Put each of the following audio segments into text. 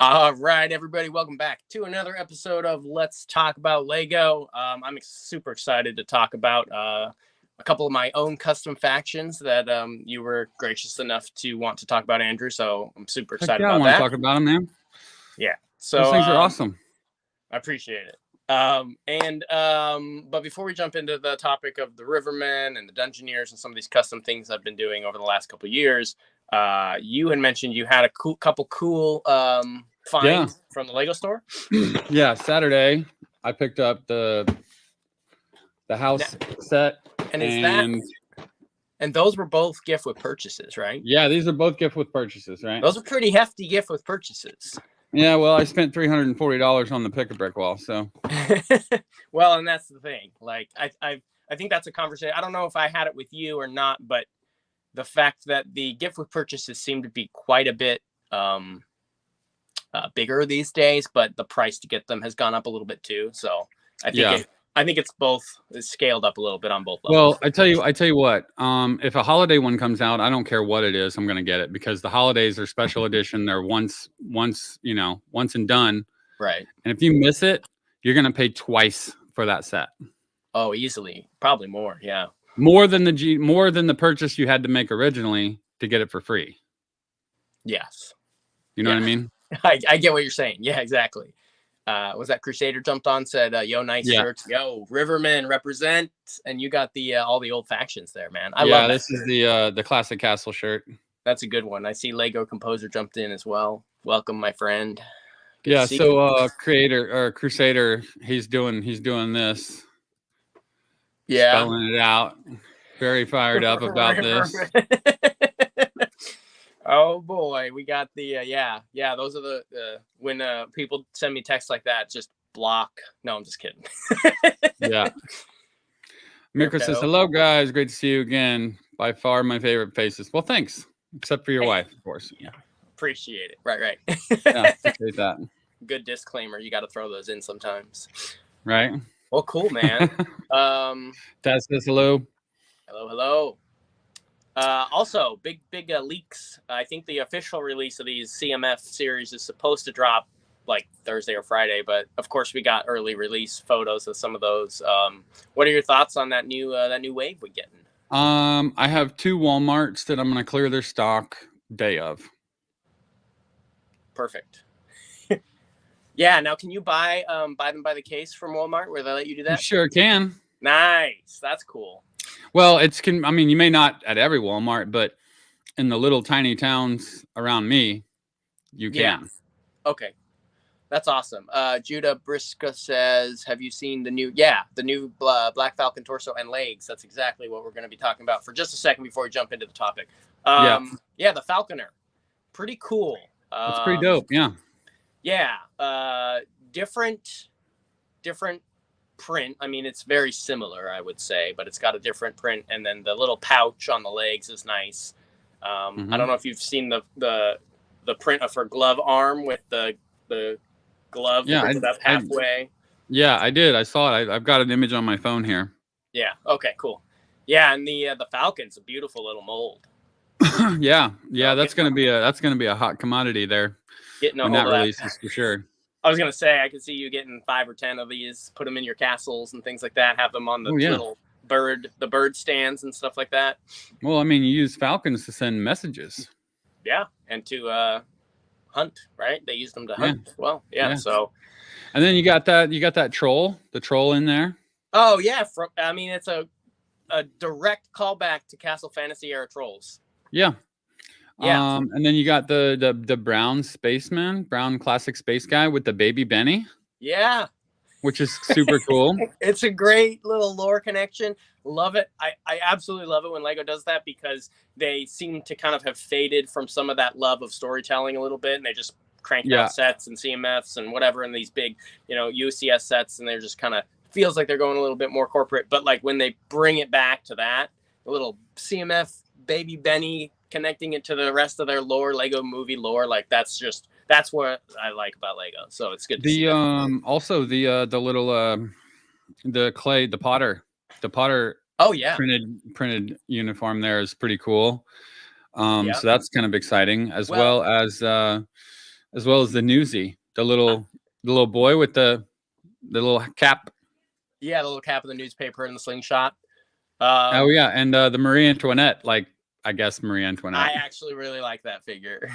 All right, everybody, welcome back to another episode of Let's Talk About Lego. I'm super excited to talk about a couple of my own custom factions that you were gracious enough to want to talk about, Andrew. So I'm super excited I about want that. to talk about them, man. Yeah, so Those things are awesome. I appreciate it. But before we jump into the topic of the Rivermen and the Dungeoneers and some of these custom things I've been doing over the last couple of years, you had mentioned you had a couple cool finds from the Lego store. Yeah, Saturday I picked up the house set, and those were both gift with purchases, right? Yeah, these are both gift with purchases, right? Those are pretty hefty gift with purchases. Yeah, well, I spent $340 on the pick-a-brick wall, so. Well, and that's the thing. Like, I think that's a conversation. I don't know if I had it with you or not, but the fact that the gift with purchases seem to be quite a bit bigger these days, but the price to get them has gone up a little bit too. So I think it's both scaled up a little bit on both levels. Well, I tell you what, if a holiday one comes out, I don't care what it is, I'm going to get it because the holidays are special edition. They're once and done. Right. And if you miss it, you're going to pay twice for that set. Oh, easily. Probably more. Yeah. More than the purchase you had to make originally to get it for free. Yes. You know what I mean? I get what you're saying. Yeah, exactly. Was that Crusader jumped on, said, yo, nice shirts. Yo, Rivermen represent. And you got the all the old factions there, man. I love that. This is the classic castle shirt. That's a good one. I see Lego Composer jumped in as well. Welcome, my friend. Good so Crusader, he's doing this. Yeah. Spelling it out. Very fired up about this. Oh boy, we got the those are the when people send me texts like that, just block. No, I'm just kidding. Yeah. Mirko says, hello guys, great to see you again. By far my favorite faces. Well, thanks. Except for your wife, of course. Yeah. Appreciate it. Right. Yeah, appreciate that. Good disclaimer. You got to throw those in sometimes. Right. Well, cool, man. Dad says hello. Hello. Also, big leaks. I think the official release of these CMF series is supposed to drop like Thursday or Friday, but of course we got early release photos of some of those. What are your thoughts on that new wave we're getting? I have 2 Walmarts that I'm going to clear their stock day of. Perfect. Yeah. Now, can you buy them by the case from Walmart where they let you do that? You sure can. Nice. That's cool. Well, you may not at every Walmart, but in the little tiny towns around me, you can. Yeah. Okay. That's awesome. Judah Brisca says, have you seen the new Black Falcon torso and legs? That's exactly what we're going to be talking about for just a second before we jump into the topic. Yeah, the Falconer. Pretty cool. That's pretty dope. Yeah. Yeah. Different print. I mean, it's very similar, I would say, but it's got a different print. And then the little pouch on the legs is nice. I don't know if you've seen the print of her glove arm with the glove up halfway. I did. I saw it. I've got an image on my phone here. Yeah. Okay, cool. Yeah. And the Falcon's a beautiful little mold. Yeah. That's going to be a hot commodity there. Getting when that releases for sure. I was going to say, I could see you getting 5 or 10 of these, put them in your castles and things like that, have them on the little bird stands and stuff like that. Well, I mean, you use falcons to send messages. Yeah, and to hunt, right? They use them to hunt as well. Yeah, so. And then you got that troll, the troll in there. Oh, yeah. It's a direct callback to Castle Fantasy era trolls. Yeah. Yeah. And then you got the brown spaceman, brown classic space guy with the baby Benny. Yeah. Which is super cool. It's a great little lore connection. Love it. I absolutely love it when Lego does that because they seem to kind of have faded from some of that love of storytelling a little bit, and they just cranked out sets and CMFs and whatever in these big, UCS sets, and they're just kind of feels like they're going a little bit more corporate. But like when they bring it back to that, a little CMF baby Benny connecting it to the rest of their lore, Lego movie lore, like that's what I like about Lego. So it's good to see also the little the clay, the potter oh yeah printed uniform there is pretty cool. So that's kind of exciting, as well as as well as the newsie, the little boy with the little cap. Yeah, the little cap of the newspaper and the slingshot. Oh yeah, and the Marie Antoinette, like I guess Marie Antoinette. I actually really like that figure.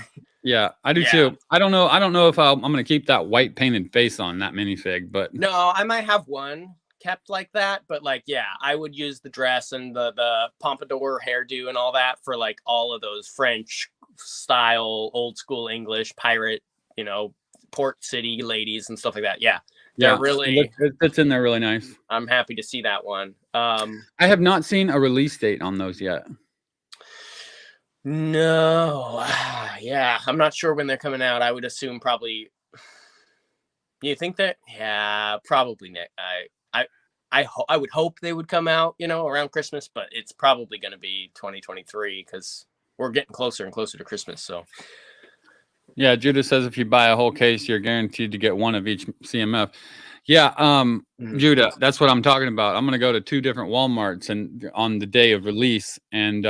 Yeah, I do too. I don't know if I'm going to keep that white painted face on that minifig, but no, I might have one kept like that, but like, yeah, I would use the dress and the pompadour hairdo and all that for like all of those French style, old school English pirate, port city ladies and stuff like that. Yeah, they're really it fits in there really nice. I'm happy to see that one. I have not seen a release date on those yet. No, yeah, I'm not sure when they're coming out. I would assume probably. You think that? Yeah, probably. Nick, I would hope they would come out, around Christmas, but it's probably going to be 2023 because we're getting closer and closer to Christmas. So. Yeah, Judah says if you buy a whole case, you're guaranteed to get one of each CMF. Yeah, Judah, that's what I'm talking about. I'm going to go to 2 different Walmarts and on the day of release, and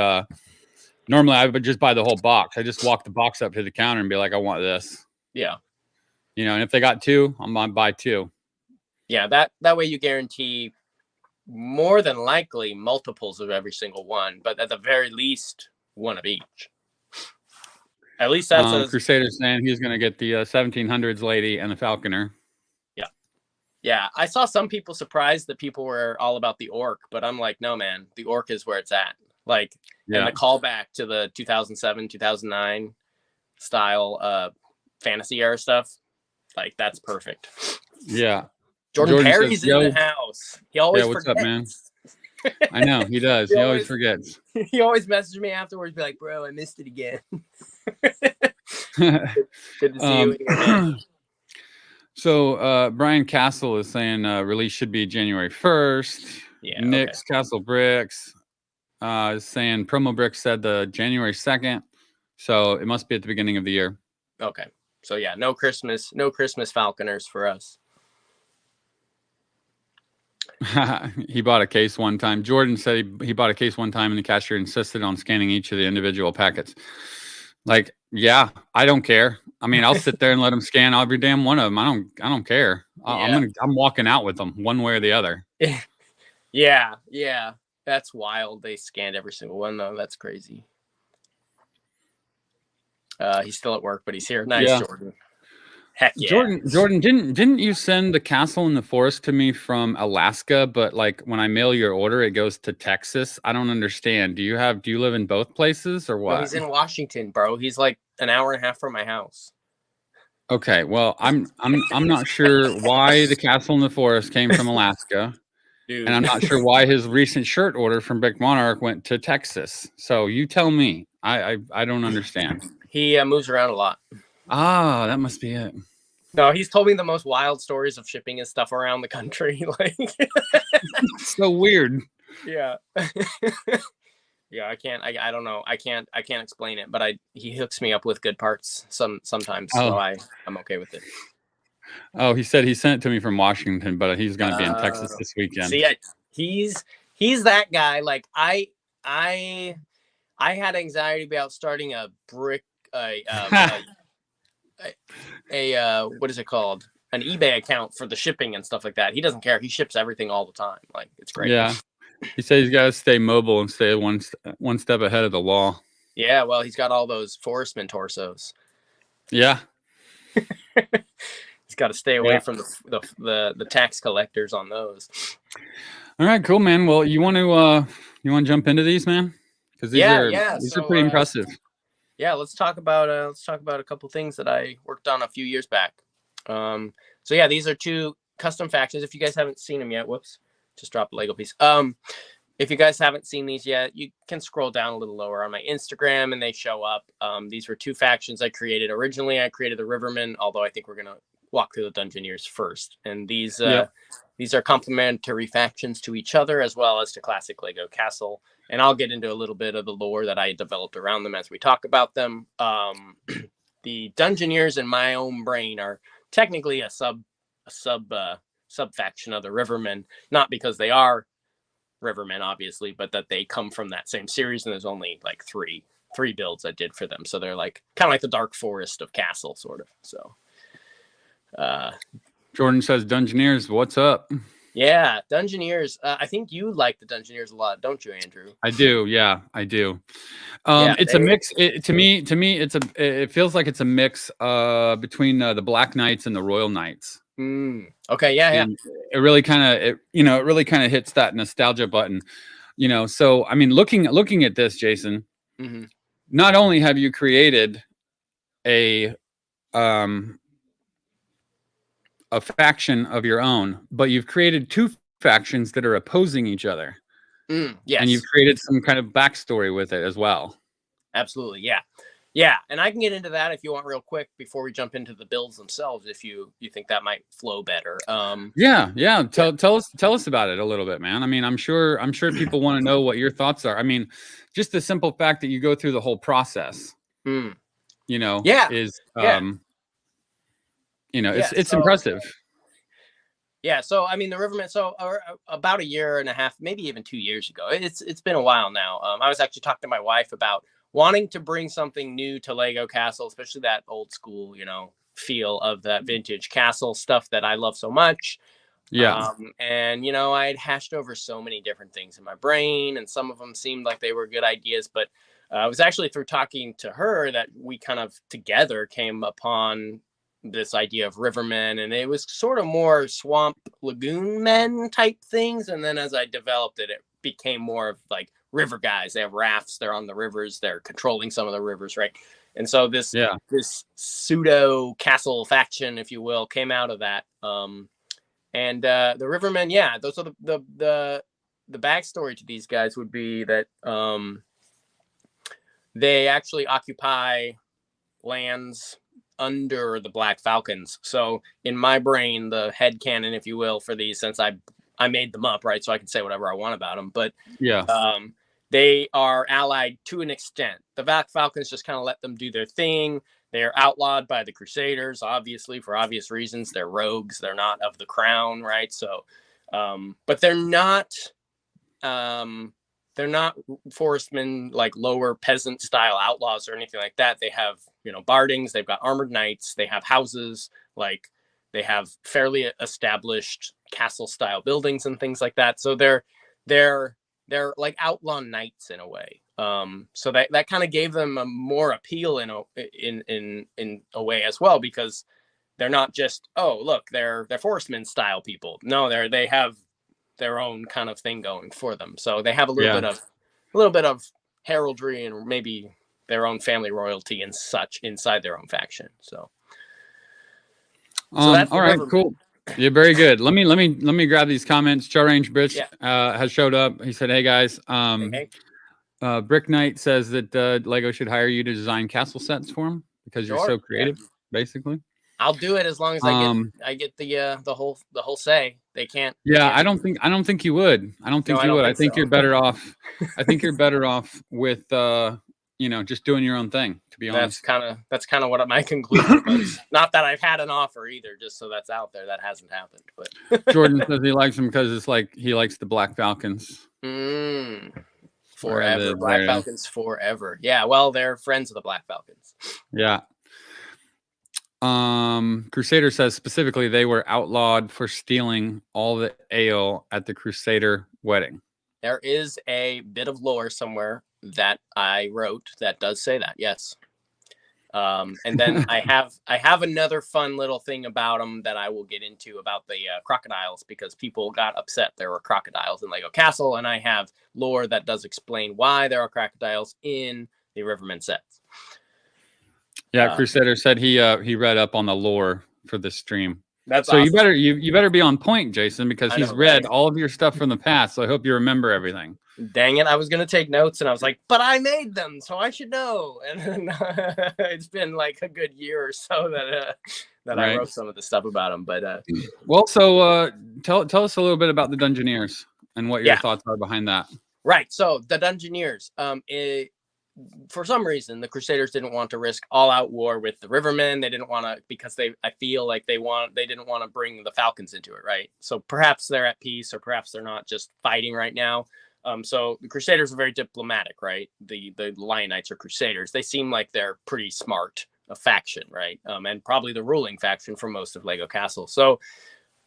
normally I would just buy the whole box. I just walk the box up to the counter and be like, I want this. Yeah. And if they got 2, I'm going to buy 2. Yeah, that way you guarantee more than likely multiples of every single one, but at the very least, one of each. At least that's Crusader saying he's going to get the 1700s lady and the falconer. Yeah, I saw some people surprised that people were all about the orc, but I'm like, no, man, the orc is where it's at. Like, and the callback to the 2007, 2009 style fantasy era stuff, like, that's perfect. Yeah. Jordan Perry's says, in the house. He always what's forgets. up, man? I know, he does. He always forgets. He always messages me afterwards, be like, bro, I missed it again. Good to see you. So Brian Castle is saying release should be January 1st. Yeah. Nick's Castle Bricks is saying Promo Bricks said the January 2nd. So it must be at the beginning of the year. Okay. So yeah, no Christmas falconers for us. He bought a case one time. Jordan said he bought a case one time and the cashier insisted on scanning each of the individual packets. Like, yeah, I don't care. I mean, I'll sit there and let them scan every damn one of them. I don't care. I'm walking out with them one way or the other. Yeah. That's wild. They scanned every single one though. That's crazy. He's still at work, but he's here. Nice, yeah. Jordan. Heck yeah. Jordan, didn't you send the Castle in the Forest to me from Alaska? But like when I mail your order, it goes to Texas. I don't understand. Do you live in both places or what? No, he's in Washington, bro. He's like an hour and a half from my house. Okay, well, I'm not sure why the Castle in the Forest came from Alaska. Dude. And I'm not sure why his recent shirt order from Big Monarch went to Texas. So you tell me. I don't understand. He moves around a lot. Ah, that must be it. No, he's told me the most wild stories of shipping his stuff around the country. Like, so weird. Yeah. Yeah, I don't know. I can't explain it, but he hooks me up with good parts sometimes. So I'm okay with it. Oh, he said he sent it to me from Washington, but he's going to be in Texas this weekend. See, he's that guy. Like I had anxiety about starting a brick, what is it called? An eBay account for the shipping and stuff like that. He doesn't care. He ships everything all the time. Like, it's great. Yeah. He said he's got to stay mobile and stay one step ahead of the law. Yeah, well, he's got all those forestman torsos. Yeah. He's got to stay away from the tax collectors on those. All right, cool, man. Well, you want to jump into these, man? Because these are pretty impressive. Yeah, let's talk about a couple things that I worked on a few years back. So yeah, these are 2 custom factions. If you guys haven't seen them yet, whoops. Just dropped a Lego piece. If you guys haven't seen these yet, you can scroll down a little lower on my Instagram and they show up. These were 2 factions I created. Originally, I created the Rivermen, although I think we're going to walk through the Dungeoneers first. And these are complementary factions to each other as well as to classic Lego Castle. And I'll get into a little bit of the lore that I developed around them as we talk about them. The Dungeoneers in my own brain are technically a sub faction of the Rivermen, not because they are Rivermen, obviously, but that they come from that same series, and there's only like 3 three builds I did for them. So they're like kind of like the Dark Forest of Castle, sort of. So Jordan says, Dungeoneers, what's up? Yeah, Dungeoneers. I think you like the Dungeoneers a lot, don't you, Andrew? I do. Yeah, I do. It's a mix. To me, it feels like it's a mix between the Black Knights and the Royal Knights. Okay, yeah. And it really kind of hits that nostalgia button, So I mean, looking at this, Jason, not only have you created a faction of your own, but you've created two factions that are opposing each other. Yes. And you've created some kind of backstory with it as well. Absolutely. Yeah. And I can get into that if you want real quick before we jump into the builds themselves, if you think that might flow better. Yeah. Tell us about it a little bit, man. I mean, I'm sure people want to know what your thoughts are. I mean, just the simple fact that you go through the whole process, is it's impressive. Yeah, so I mean the Rivermen. So about a year and a half, maybe even 2 years ago. It's been a while now. I was actually talking to my wife about wanting to bring something new to Lego Castle, especially that old school, feel of that vintage castle stuff that I love so much. Yeah. And I had hashed over so many different things in my brain, and some of them seemed like they were good ideas, but it was actually through talking to her that we kind of together came upon this idea of Rivermen, and it was sort of more swamp lagoon men type things. And then as I developed it, it became more of like river guys. They have rafts, they're on the rivers, they're controlling some of the rivers, right? And so this pseudo castle faction, if you will, came out of that. And the Rivermen, those are the backstory to these guys would be that they actually occupy lands under the Black Falcons. So in my brain, the headcanon, if you will, for these, since I made them up, right? So I can say whatever I want about them. But they are allied to an extent. The Black Falcons just kind of let them do their thing. They're outlawed by the Crusaders, obviously, for obvious reasons. They're rogues. They're not of the crown, right? So, but they're not forestmen, like lower peasant style outlaws or anything like that. They have, bardings, they've got armored knights, they have houses, like they have fairly established castle style buildings and things like that. So they're like outlaw knights in a way. So that kind of gave them a more appeal in a way as well, because they're not just, oh, look, they're forestmen style people. No, they have their own kind of thing going for them. So they have a little bit of heraldry and maybe their own family royalty and such inside their own faction. So that's all right, cool. Yeah, very good. Let me grab these comments. Char Range Bitch has showed up. He said, "Hey guys, Brick Knight says that Lego should hire you to design castle sets for him because you're so creative." Basically, I'll do it as long as I get the whole say. They can't. Yeah, I don't think you would. I don't think you would. I think you're better off. I think you're better off with just doing your own thing, to be honest. That's kind of what my conclusion was. Not that I've had an offer either, just so that's out there. That hasn't happened. But Jordan says he likes them because it's like he likes the Black Falcons. Forever. Black Falcons forever. Yeah, well, they're friends of the Black Falcons. Yeah. Crusader says specifically they were outlawed for stealing all the ale at the Crusader wedding. There is a bit of lore somewhere that I wrote that does say that, yes. And then I have another fun little thing about them that I will get into about the crocodiles, because people got upset there were crocodiles in Lego Castle, and I have lore that does explain why there are crocodiles in the Rivermen sets. Yeah, Crusader said he read up on the lore for this stream. That's so awesome. you better be on point, Jason, because he's read all of your stuff from the past. So I hope you remember everything. Dang it! I was gonna take notes, and I was like, "But I made them, so I should know." And it's been like a good year or so that I wrote some of the stuff about them. But well, so tell us a little bit about the Dungeoneers and what your thoughts are behind that. Right. So the Dungeoneers, for some reason, the Crusaders didn't want to risk all-out war with the Rivermen. They didn't want to, because I feel like they didn't want to bring the Falcons into it, right? So perhaps they're at peace, or perhaps they're not just fighting right now. So the Crusaders are very diplomatic, right? The Lion Knights are Crusaders. They seem like they're pretty smart a faction, right? And probably the ruling faction for most of Lego Castle. So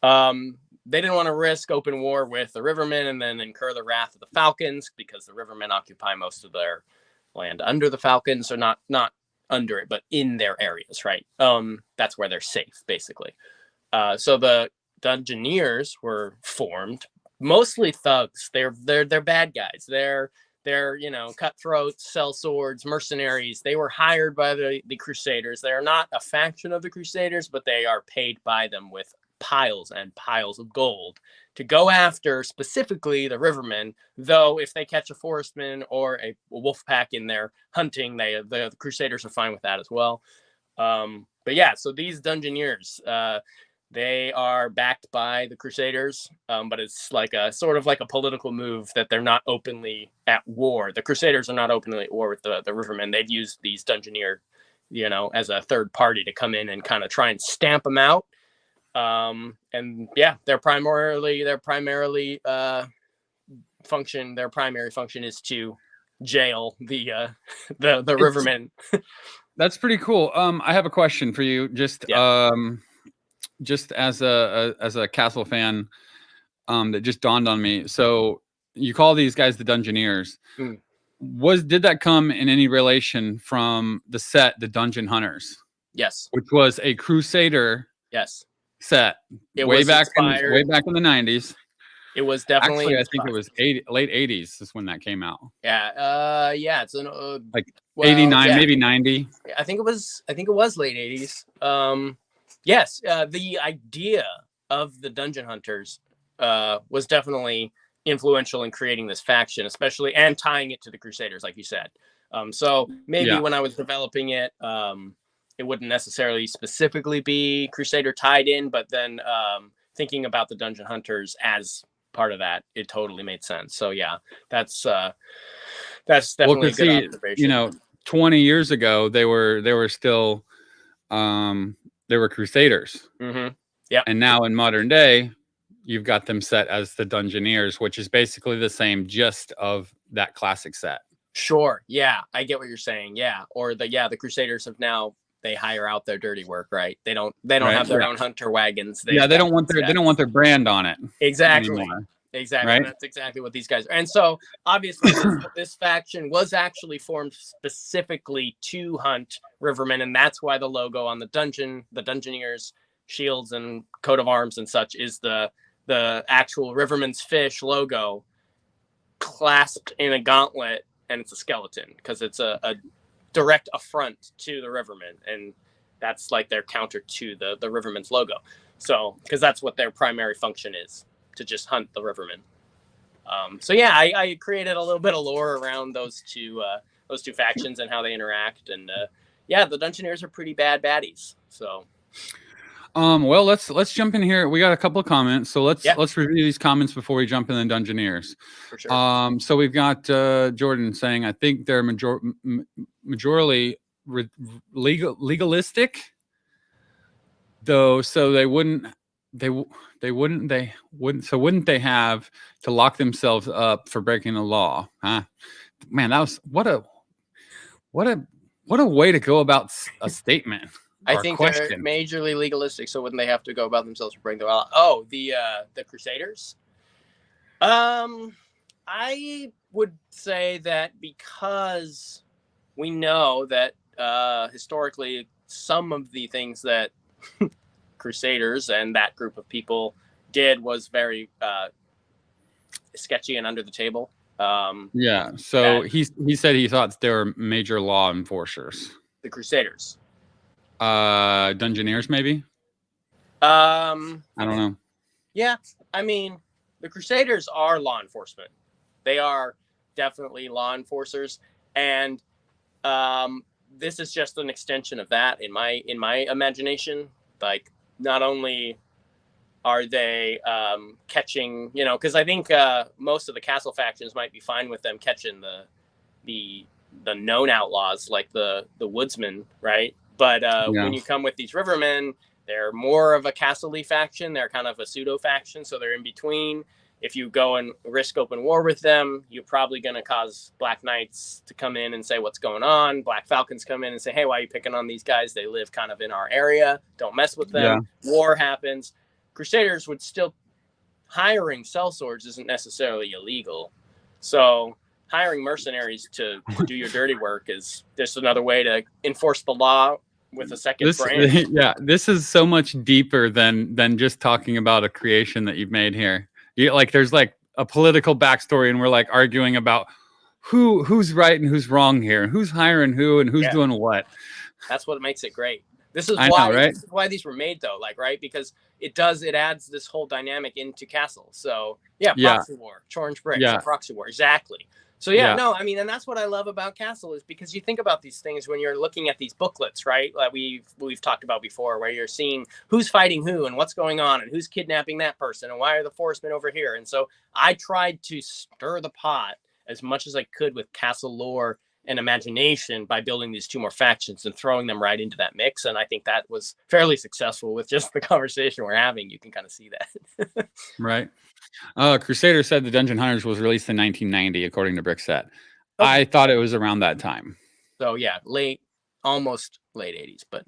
they didn't want to risk open war with the Rivermen and then incur the wrath of the Falcons, because the Rivermen occupy most of their land under the Falcons, or not under it, but in their areas, right? That's where they're safe, basically. So the Dungeoneers were formed, mostly thugs. They're bad guys. They're cutthroats, sell swords, mercenaries. They were hired by the Crusaders. They are not a faction of the Crusaders, but they are paid by them with piles and piles of gold to go after specifically the Rivermen. Though if they catch a forestman or a wolf pack in their hunting, the Crusaders are fine with that as well. But yeah, so these Dungeoneers, they are backed by the Crusaders, but it's like a sort of like a political move that they're not openly at war. The Crusaders are not openly at war with the Rivermen. They've used these Dungeoneer, as a third party to come in and kind of try and stamp them out. And yeah, their primary function is to jail the Rivermen. That's pretty cool. I have a question for you. Just as a Castle fan, that just dawned on me. So you call these guys the Dungeoneers. Did that come in any relation from the set, the Dungeon Hunters? Yes. Which was a Crusader. Yes. Set way back in the 90s. It was definitely. Actually, I think it was late 80s is when that came out. Yeah. It's like 89, maybe 90. I think it was late 80s. Yes. The idea of the Dungeon Hunters was definitely influential in creating this faction, especially, and tying it to the Crusaders, like you said. So maybe when I was developing it, it wouldn't necessarily specifically be Crusader tied in, but then thinking about the Dungeon Hunters as part of that, it totally made sense. So yeah, that's definitely a good observation. 20 years ago they were still they were Crusaders. Yeah. And now in modern day, you've got them set as the Dungeoneers, which is basically the same gist of that classic set. Sure. Yeah, I get what you're saying. Yeah, or the Crusaders have now. They hire out their dirty work, right? They don't have their own hunter wagons. They don't want their brand on it. Exactly. Anymore. Exactly. Right? That's exactly what these guys are. And so obviously this faction was actually formed specifically to hunt Rivermen, and that's why the logo on the Dungeoneers shields and coat of arms and such is the actual Rivermen's fish logo clasped in a gauntlet, and it's a skeleton because it's a direct affront to the Rivermen, and that's like their counter to the Rivermen's logo. So because that's what their primary function is, to just hunt the Rivermen. So yeah, I created a little bit of lore around those two factions and how they interact, and the Dungeoneers are pretty bad baddies. So well, let's jump in here. We got a couple of comments, so let's review these comments before we jump in the Dungeoneers. For sure. So we've got Jordan saying, I think they're majorly legalistic, though. So wouldn't they have to lock themselves up for breaking the law? Huh? Man, that was what a way to go about a statement. I think they're majorly legalistic, so wouldn't they have to go about themselves to bring the law? Oh, the Crusaders. I would say that because we know that historically some of the things that Crusaders and that group of people did was very sketchy and under the table. So he said he thought they were major law enforcers. The Crusaders. Dungeoneers, maybe. I don't know. Yeah, I mean, the Crusaders are law enforcement. They are definitely law enforcers, and this is just an extension of that in my imagination. Like, not only are they catching, because I think most of the castle factions might be fine with them catching the known outlaws, like the woodsmen, right? But when you come with these Rivermen, they're more of a castle-y faction. They're kind of a pseudo faction, so they're in between. if you go and risk open war with them, you're probably going to cause Black Knights to come in and say what's going on. Black Falcons come in and say, hey, why are you picking on these guys? They live kind of in our area. Don't mess with them. Yeah. War happens. Crusaders would still, hiring sellswords isn't necessarily illegal. So hiring mercenaries to do your dirty work is just another way to enforce the law with a second brand. Yeah, this is so much deeper than just talking about a creation that you've made here. There's like a political backstory, and we're like arguing about who's right and who's wrong here, who's hiring who and who's doing what. That's what makes it great. This is why these were made, though, right? Because it adds this whole dynamic into Castle. So proxy war, Orange Bricks, proxy war, exactly. So and that's what I love about Castle, is because you think about these things when you're looking at these booklets, right? Like we've talked about before, where you're seeing who's fighting who and what's going on and who's kidnapping that person and why are the forestmen over here. And so I tried to stir the pot as much as I could with Castle lore and imagination by building these two more factions and throwing them right into that mix. And I think that was fairly successful with just the conversation we're having. You can kind of see that. Right. Crusader said the Dungeon Hunters was released in 1990, according to Brickset. Okay. I thought it was around that time. So almost late 80s. But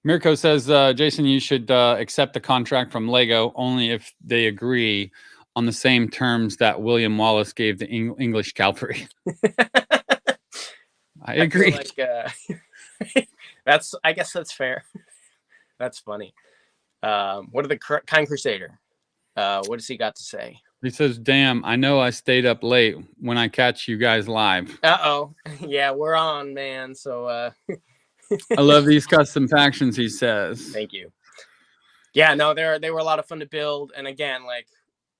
Mirko says, Jason, you should accept the contract from Lego only if they agree on the same terms that William Wallace gave the English cavalry. I agree. I guess that's fair. That's funny. What are the Kind Crusader? What does he got to say? He says, damn, I know I stayed up late when I catch you guys live. Uh-oh. Yeah, we're on, man. So I love these custom factions, he says. Thank you. Yeah, no, they were a lot of fun to build. And again, like,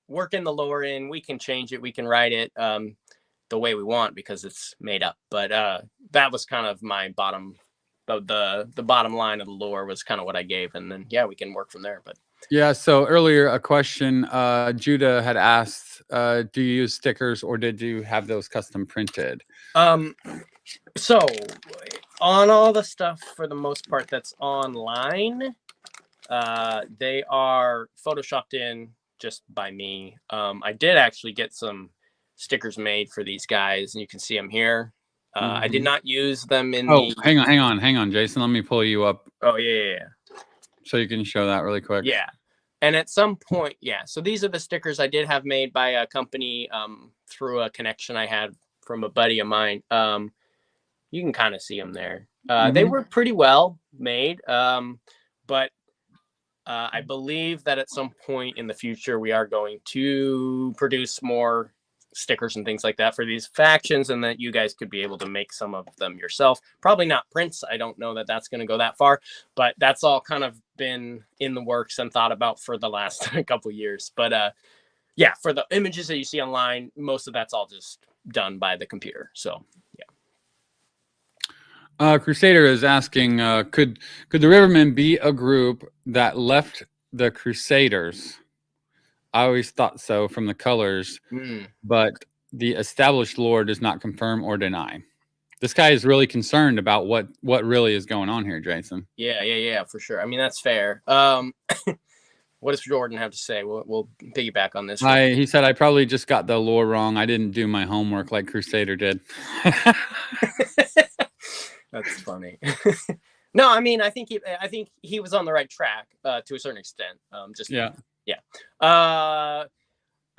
working the lore in, we can change it, we can write it the way we want because it's made up. But that was kind of my bottom, the bottom line of the lore was kind of what I gave. And then, we can work from there. But yeah, so earlier a question, Judah had asked, do you use stickers or did you have those custom printed? So on all the stuff, for the most part, that's online, they are photoshopped in just by me. I did actually get some stickers made for these guys, and you can see them here. I did not use them in hang on, Jason. Let me pull you up. Oh, yeah. So you can show that really quick. Yeah. And at some point, so these are the stickers I did have made by a company through a connection I had from a buddy of mine. You can kind of see them there. They were pretty well made, but I believe that at some point in the future, we are going to produce more stickers and things like that for these factions, and that you guys could be able to make some of them yourself. Probably not prints. I don't know that that's going to go that far, but that's all kind of been in the works and thought about for the last couple of years. But for the images that you see online, most of that's all just done by the computer. So Crusader is asking, could the Rivermen be a group that left the Crusaders? I always thought so from the colors, but the established lore does not confirm or deny. This guy is really concerned about what really is going on here, Jason. Yeah, for sure. I mean, that's fair. What does Jordan have to say? We'll piggyback on this. He said, I probably just got the lore wrong. I didn't do my homework like Crusader did. That's funny. No, I mean, I think he was on the right track to a certain extent.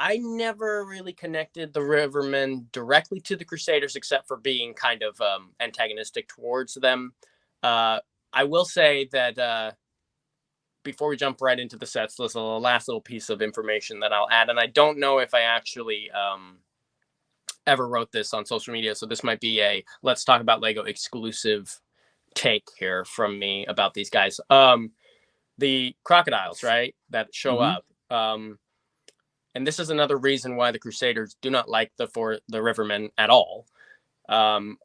I never really connected the Rivermen directly to the Crusaders, except for being kind of antagonistic towards them. I will say that before we jump right into the sets, there's a last little piece of information that I'll add, and I don't know if I actually ever wrote this on social media, so this might be a Let's Talk About Lego exclusive take here from me about these guys. The crocodiles, right, that show up. And this is another reason why the Crusaders do not like the Rivermen at all. In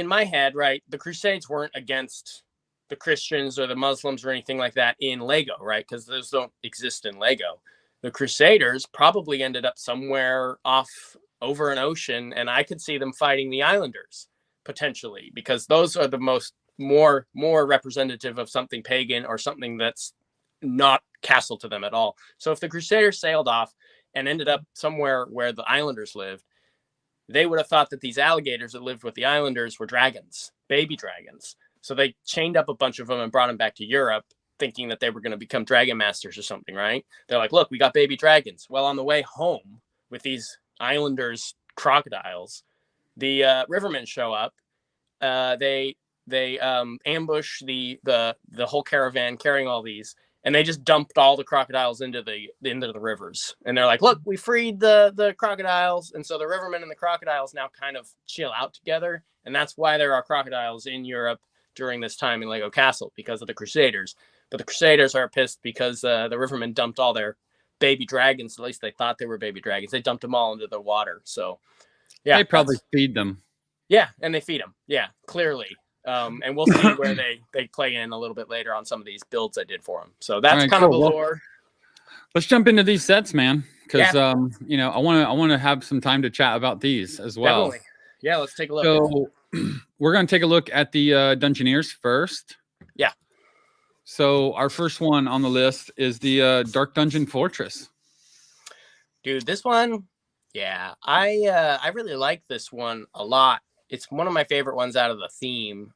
my head, right, the Crusades weren't against the Christians or the Muslims or anything like that in Lego, right? Because those don't exist in Lego. The Crusaders probably ended up somewhere off over an ocean, and I could see them fighting the Islanders potentially, because those are the more representative of something pagan or something that's not castle to them at all. So if the Crusaders sailed off and ended up somewhere where the islanders lived, they would have thought that these alligators that lived with the islanders were dragons, baby dragons. So they chained up a bunch of them and brought them back to Europe, thinking that they were going to become dragon masters or something, right? They're like, look, we got baby dragons. Well, on the way home with these islanders crocodiles, the Rivermen show up. They ambush the whole caravan carrying all these, and they just dumped all the crocodiles into the rivers. And they're like, look, we freed the crocodiles. And so the Rivermen and the crocodiles now kind of chill out together. And that's why there are crocodiles in Europe during this time in Lego Castle, because of the Crusaders. But the Crusaders are pissed because the Rivermen dumped all their baby dragons. At least they thought they were baby dragons. They dumped them all into the water. So yeah, they probably feed them. Yeah, and they feed them. Yeah, clearly. And we'll see where they play in a little bit later on some of these builds I did for them. So that's kind of the lore. Let's jump into these sets, man, because you know, I want to have some time to chat about these as well. Definitely. Yeah, let's take a look. So we're going to take a look at the Dungeoneers first. Yeah. So our first one on the list is the Dark Dungeon Fortress. Dude, this one, yeah, I really like this one a lot. It's one of my favorite ones out of the theme.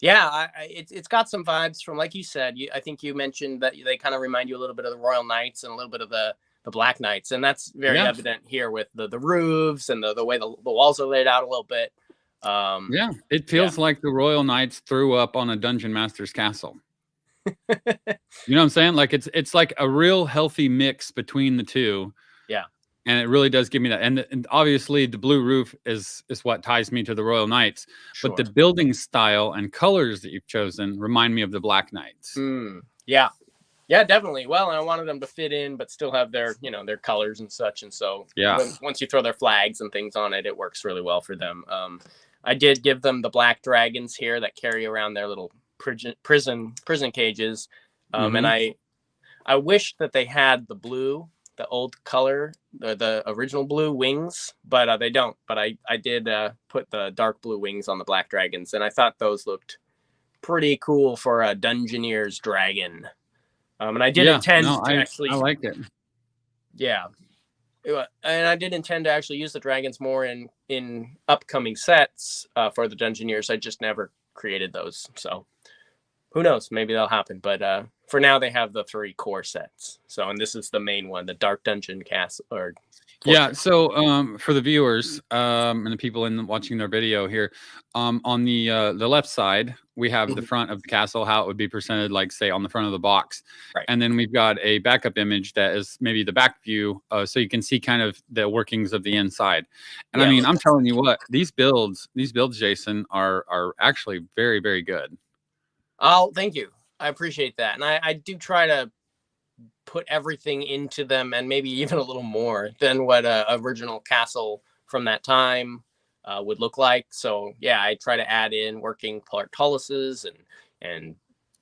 Yeah, it's got some vibes from, like you said, I think you mentioned that they kind of remind you a little bit of the Royal Knights and a little bit of the Black Knights. And that's very evident here with the roofs and the way the walls are laid out a little bit. Yeah, it feels like the Royal Knights threw up on a Dungeon Master's castle. You know what I'm saying? Like it's like a real healthy mix between the two. Yeah. And it really does give me that. And obviously the blue roof is what ties me to the Royal Knights. Sure. But the building style and colors that you've chosen remind me of the Black Knights. Yeah. Yeah, definitely. Well, and I wanted them to fit in, but still have their, you know, their colors and such. And so once you throw their flags and things on it, it works really well for them. I did give them the black dragons here that carry around their little prison cages. And I wish that they had the blue, the old color, the original blue wings, but they don't. But I did put the dark blue wings on the black dragons, and I thought those looked pretty cool for a Dungeoneers dragon. And I did intend to actually. I like it. Yeah, and I did intend to actually use the dragons more in upcoming sets for the Dungeoneers. I just never created those, so who knows? Maybe that'll happen. But for now, they have the 3 core sets. So, and this is the main one, the Dark Dungeon Castle. Yeah. So, for the viewers and the people watching their video here, on the left side, we have the front of the castle, how it would be presented, like say on the front of the box, and then we've got a backup image that is maybe the back view, so you can see kind of the workings of the inside. And I mean, I'm telling you what, these builds, Jason, are actually very, very good. Oh, thank you. I appreciate that. And I do try to put everything into them, and maybe even a little more than what a original castle from that time would look like. So yeah, I try to add in working portcullises and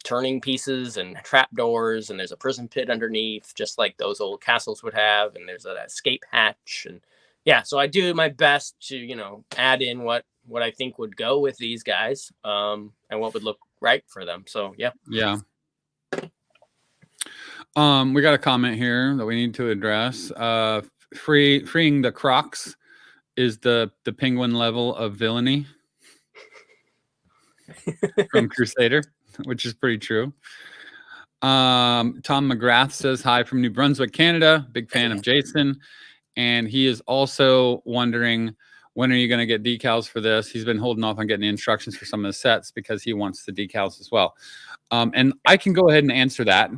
turning pieces and trapdoors, and there's a prison pit underneath, just like those old castles would have, and there's an escape hatch. And yeah, so I do my best to, you know, add in what I think would go with these guys, and what would look right for them. So yeah. We got a comment here that we need to address. Freeing the Crocs is the penguin level of villainy from Crusader, which is pretty true. Tom McGrath says hi from New Brunswick, Canada. Big fan of Jason. And he is also wondering, when are you going to get decals for this? He's been holding off on getting the instructions for some of the sets because he wants the decals as well. And I can go ahead and answer that.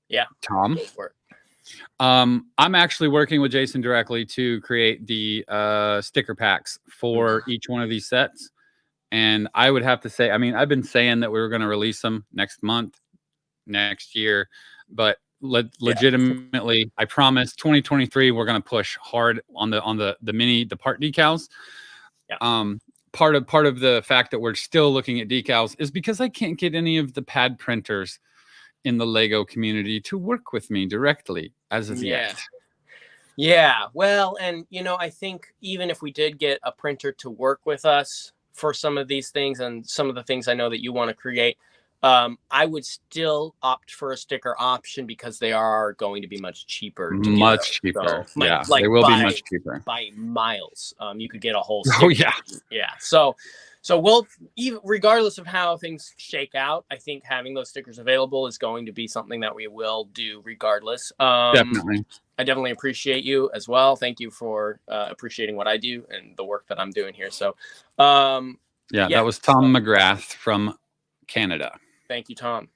Yeah, Tom. I'm actually working with Jason directly to create the sticker packs for each one of these sets. And I would have to say, I mean, I've been saying that we were going to release them next month, next year, but legitimately, I promise 2023, we're going to push hard on the part decals. Yeah. Part of the fact that we're still looking at decals is because I can't get any of the pad printers in the Lego community to work with me directly as of yet. Yeah. Well, and you know, I think even if we did get a printer to work with us for some of these things and some of the things I know that you want to create, I would still opt for a sticker option because they are going to be much cheaper to get. Much cheaper. So, Yeah, like they will be much cheaper. by miles. You could get a whole sticker. Oh yeah. Yeah. So we'll, even regardless of how things shake out, I think having those stickers available is going to be something that we will do regardless. Definitely. I definitely appreciate you as well. Thank you for appreciating what I do and the work that I'm doing here. So, yeah, that was Tom McGrath from Canada. Thank you, Tom.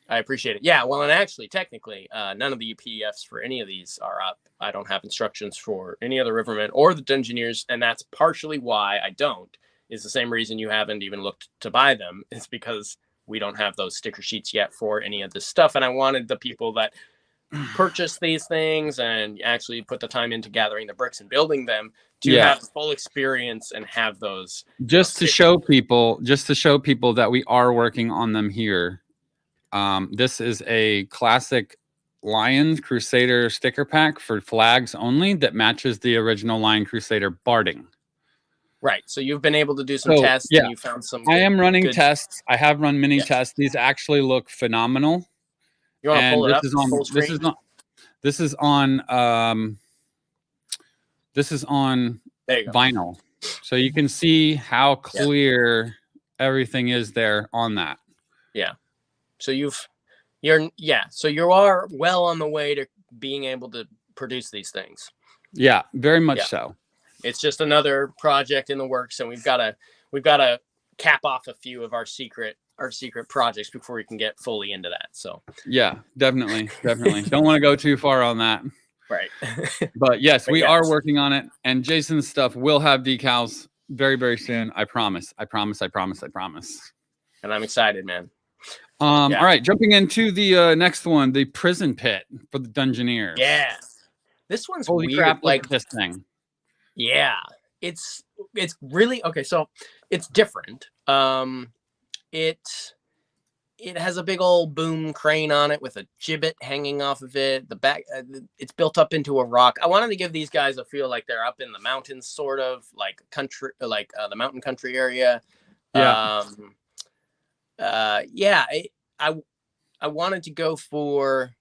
I appreciate it. Yeah, well, and actually, technically, none of the PDFs for any of these are up. I don't have instructions for any of the Rivermen or the Dungeoneers, and that's partially why I don't. Is the same reason you haven't even looked to buy them. It's because we don't have those sticker sheets yet for any of this stuff, and I wanted the people that purchase these things and actually put the time into gathering the bricks and building them to have the full experience and have those just to show people that we are working on them here. This is a classic Lions Crusader sticker pack for flags only that matches the original Lion Crusader barding. Right. So you've been able to do some tests and you found some I am running tests. I have run mini tests. These actually look phenomenal. You want to pull it up? This is on vinyl, so you can see how clear everything is there on that. Yeah. So you are well on the way to being able to produce these things. Yeah, very much so. It's just another project in the works, and we've got to cap off a few of our secret projects before we can get fully into that. So yeah, definitely. Don't want to go too far on that. Right. But yes, we are working on it, and Jason's stuff will have decals very, very soon. I promise. And I'm excited, man. All right, jumping into the next one, the prison pit for the Dungeoneers. Yeah. This one's holy weird. Crap, like this thing. Yeah. It's really okay, so it's different. It has a big old boom crane on it with a gibbet hanging off of it. The back, it's built up into a rock. I wanted to give these guys a feel like they're up in the mountains, sort of like country, like the mountain country area. Yeah. I wanted to go for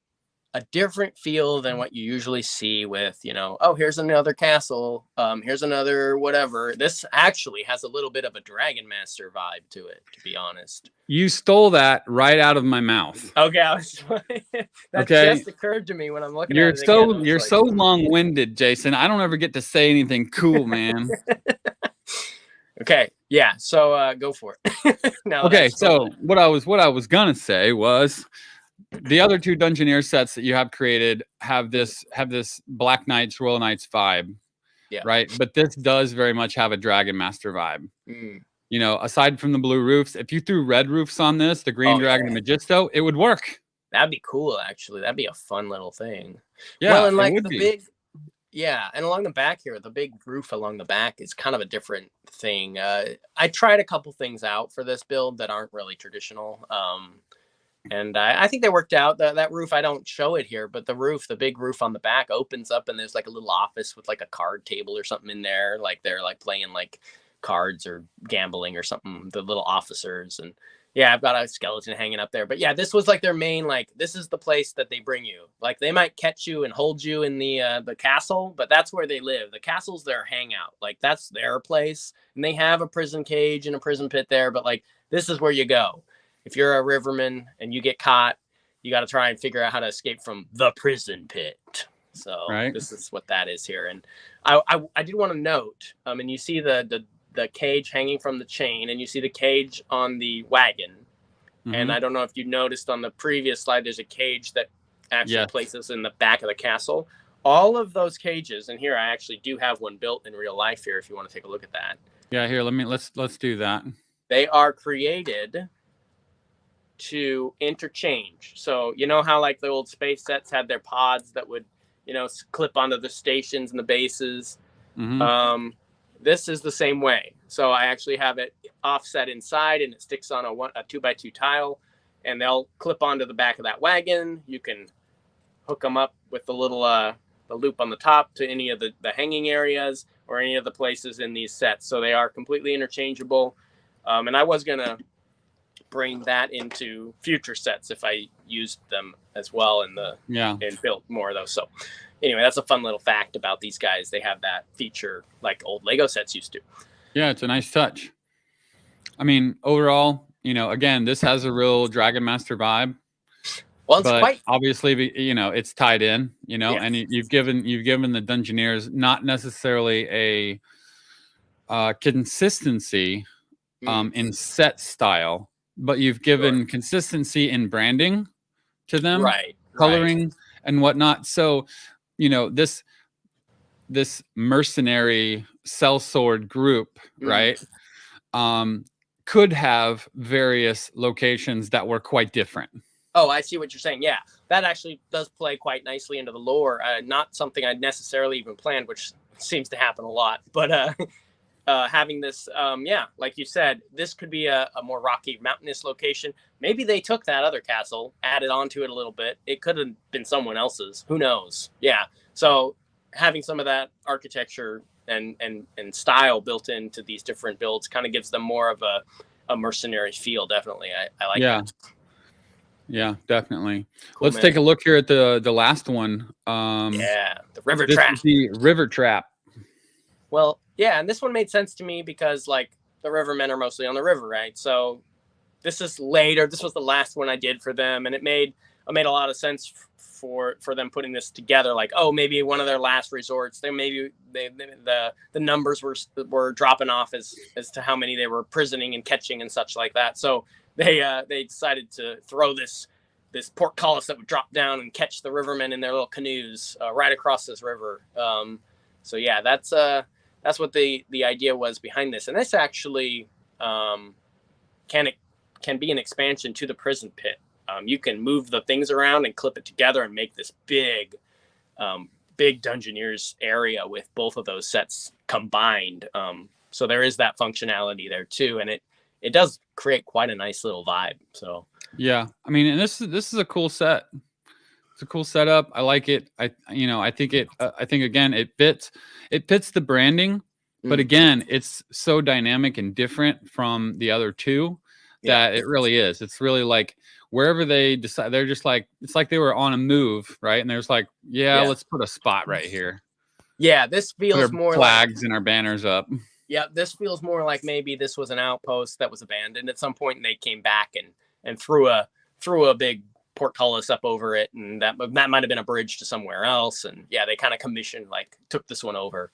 a different feel than what you usually see with, oh, here's another castle. Here's another whatever. This actually has a little bit of a Dragon Master vibe to it, to be honest. You stole that right out of my mouth. Okay. That just occurred to me when I'm looking at it. You're so long-winded, Jason. I don't ever get to say anything cool, man. Okay. Yeah. So go for it. Okay. So what I was gonna say was, the other two Dungeoneer sets that you have created have this Black Knights, Royal Knights vibe, right? But this does very much have a Dragon Master vibe. Aside from the blue roofs, if you threw red roofs on this, the green dragon and Magisto, it would work. That'd be cool, actually. That'd be a fun little thing. Yeah, well, and like and along the back here, the big roof along the back is kind of a different thing. I tried a couple things out for this build that aren't really traditional. And I think they worked out. That roof, I don't show it here, but the big roof on the back opens up and there's like a little office with like a card table or something in there. Like they're like playing like cards or gambling or something, the little officers. And yeah, I've got a skeleton hanging up there. But yeah, this was like their main, like, this is the place that they bring you. Like they might catch you and hold you in the castle, but that's where they live. The castle's their hangout. Like that's their place. And they have a prison cage and a prison pit there, but like this is where you go. If you're a Riverman and you get caught, you got to try and figure out how to escape from the prison pit. So This is what that is here. And I did want to note, and you see the cage hanging from the chain, and you see the cage on the wagon. Mm-hmm. And I don't know if you noticed on the previous slide, there's a cage that actually places in the back of the castle. All of those cages, and here I actually do have one built in real life here, if you want to take a look at that. Yeah, here, let's do that. They are created to interchange. So you know how like the old space sets had their pods that would, clip onto the stations and the bases. Mm-hmm. This is the same way. So I actually have it offset inside, and it sticks on a 2x2 tile, and they'll clip onto the back of that wagon. You can hook them up with the little the loop on the top to any of the hanging areas or any of the places in these sets. So they are completely interchangeable. And I was gonna bring that into future sets if I used them as well and built more of those. So anyway, that's a fun little fact about these guys. They have that feature like old Lego sets used to. Yeah, it's a nice touch. I mean, overall, again, this has a real Dragon Master vibe. Well, it's quite obviously, it's tied in, and you've given the Dungeoneers not necessarily a consistency in set style, but you've given consistency in branding to them, coloring and whatnot. So, this mercenary sellsword group, right, could have various locations that were quite different. Oh, I see what you're saying. Yeah, that actually does play quite nicely into the lore. Not something I'd necessarily even planned, which seems to happen a lot. But having this, like you said, this could be a more rocky, mountainous location. Maybe they took that other castle, added onto it a little bit. It could have been someone else's. Who knows? Yeah. So having some of that architecture and style built into these different builds kind of gives them more of a mercenary feel. Definitely. I like that. Yeah, definitely. Cool, Let's take a look here at the last one. The river trap. Is the river trap. Well, yeah, and this one made sense to me because like the Rivermen are mostly on the river, right? So this is later. This was the last one I did for them, and it made a lot of sense for them putting this together. Like, oh, maybe one of their last resorts. The numbers were dropping off as to how many they were prisoning and catching and such like that. So they decided to throw this portcullis that would drop down and catch the Rivermen in their little canoes right across this river. So yeah, that's what the idea was behind this. And this actually can be an expansion to the prison pit. You can move the things around and clip it together and make this big Dungeoneers area with both of those sets combined. So there is that functionality there too, and it does create quite a nice little vibe. So yeah, I mean, and this is a cool set. It's a cool setup. I like it. I think again, it fits the branding, but again, it's so dynamic and different from the other two that it really is. It's really like wherever they decide, they're just like, it's like they were on a move, right? And there's like, let's put a spot right here. Yeah, this feels more flags and our banners up. Yeah, this feels more like maybe this was an outpost that was abandoned at some point, and they came back and threw a big portcullis up over it, and that might have been a bridge to somewhere else. And yeah, they kind of took this one over.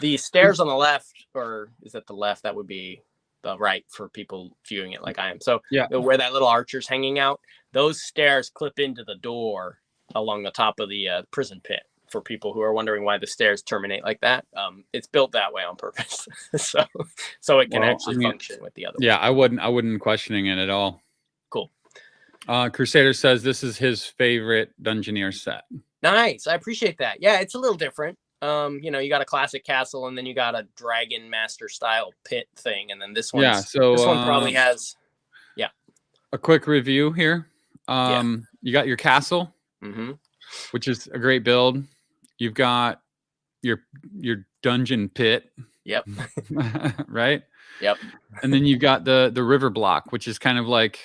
The stairs on the left, or is that the left? That would be the right for people viewing it like I am. So where that little archer's hanging out, those stairs clip into the door along the top of the prison pit. For people who are wondering why the stairs terminate like that, it's built that way on purpose, so it can function with the other. Yeah, one. I wouldn't questioning it at all. Cool. Crusader says this is his favorite Dungeoneer set. Nice, I appreciate that. Yeah, it's a little different. You got a classic castle, and then you got a Dragon Master style pit thing, and then this one. Yeah, so this one probably has. Yeah. A quick review here. You got your castle, which is a great build. You've got your dungeon pit. Yep. Right? Yep. And then you got the river block, which is kind of like,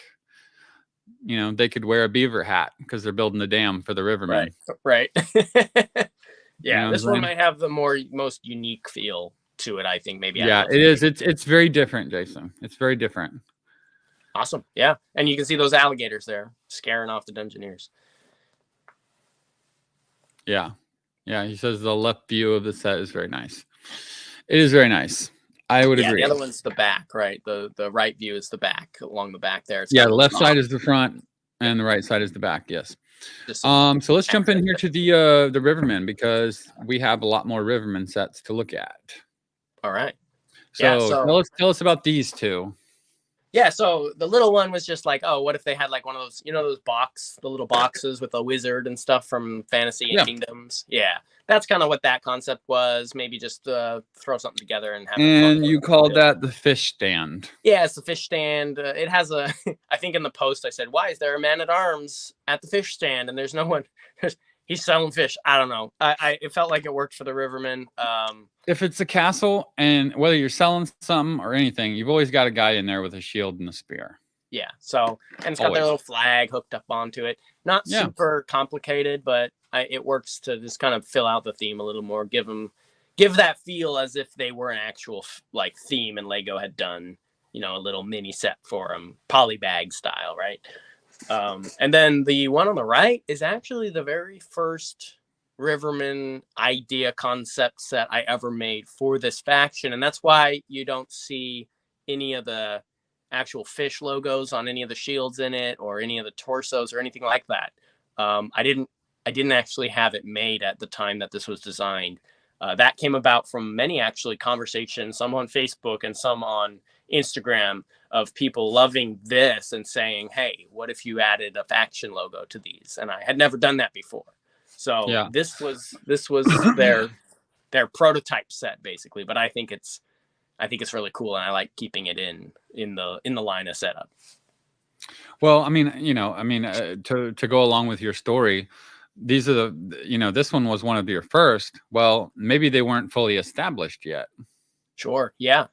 they could wear a beaver hat because they're building the dam for the Rivermen. Right. Yeah, this one might have the most unique feel to it, I think. Maybe. Yeah, it is. It's very different, Jason. It's very different. Awesome. Yeah. And you can see those alligators there scaring off the Dungeoneers. Yeah. Yeah, he says the left view of the set is very nice. It is very nice. I would agree. The other one's the back, right? The right view is the back, along the back there. The left side is the front, and the right side is the back. Yes. So let's jump in here to the Rivermen, because we have a lot more Rivermen sets to look at. All right. So tell us about these two. Yeah, so the little one was just like, oh, what if they had like one of those, the little boxes with a wizard and stuff from Fantasy and Kingdoms? Yeah, that's kind of what that concept was. Maybe just throw something together and have. And you called that the fish stand. Yeah, it's the fish stand. It has I think in the post I said, why is there a man at arms at the fish stand? And there's no one. He's selling fish. I don't know. It felt like it worked for the Rivermen. If it's a castle, and whether you're selling something or anything, you've always got a guy in there with a shield and a spear. Yeah. So, and it's got their little flag hooked up onto it. Not super complicated, but it works to just kind of fill out the theme a little more. Give that feel as if they were an actual like theme, and Lego had done, a little mini set for them, polybag style, right? And then the one on the right is actually the very first Riverman idea concept set I ever made for this faction. And that's why you don't see any of the actual fish logos on any of the shields in it, or any of the torsos or anything like that. I didn't actually have it made at the time that this was designed. That came about from many actually conversations, some on Facebook and some on Instagram, of people loving this and saying, hey, what if you added a faction logo to these? And I had never done that before. So this was their prototype set basically, but I think it's really cool, and I like keeping it in the line of setup. Well, to go along with your story, these are this one was one of your first. Well, maybe they weren't fully established yet. Sure. Yeah.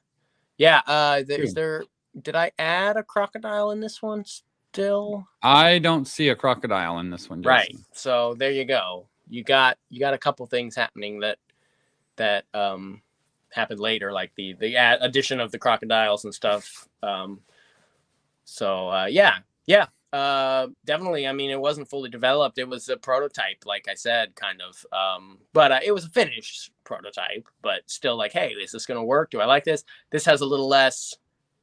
Did I add a crocodile in this one still? I don't see a crocodile in this one, Jason. Right. So there you go. You got a couple things happening that happened later, like the addition of the crocodiles and stuff. Definitely. I mean, it wasn't fully developed. It was a prototype, like I said, kind of. But it was a finished prototype, but still like, hey, is this going to work? Do I like this? This has a little less,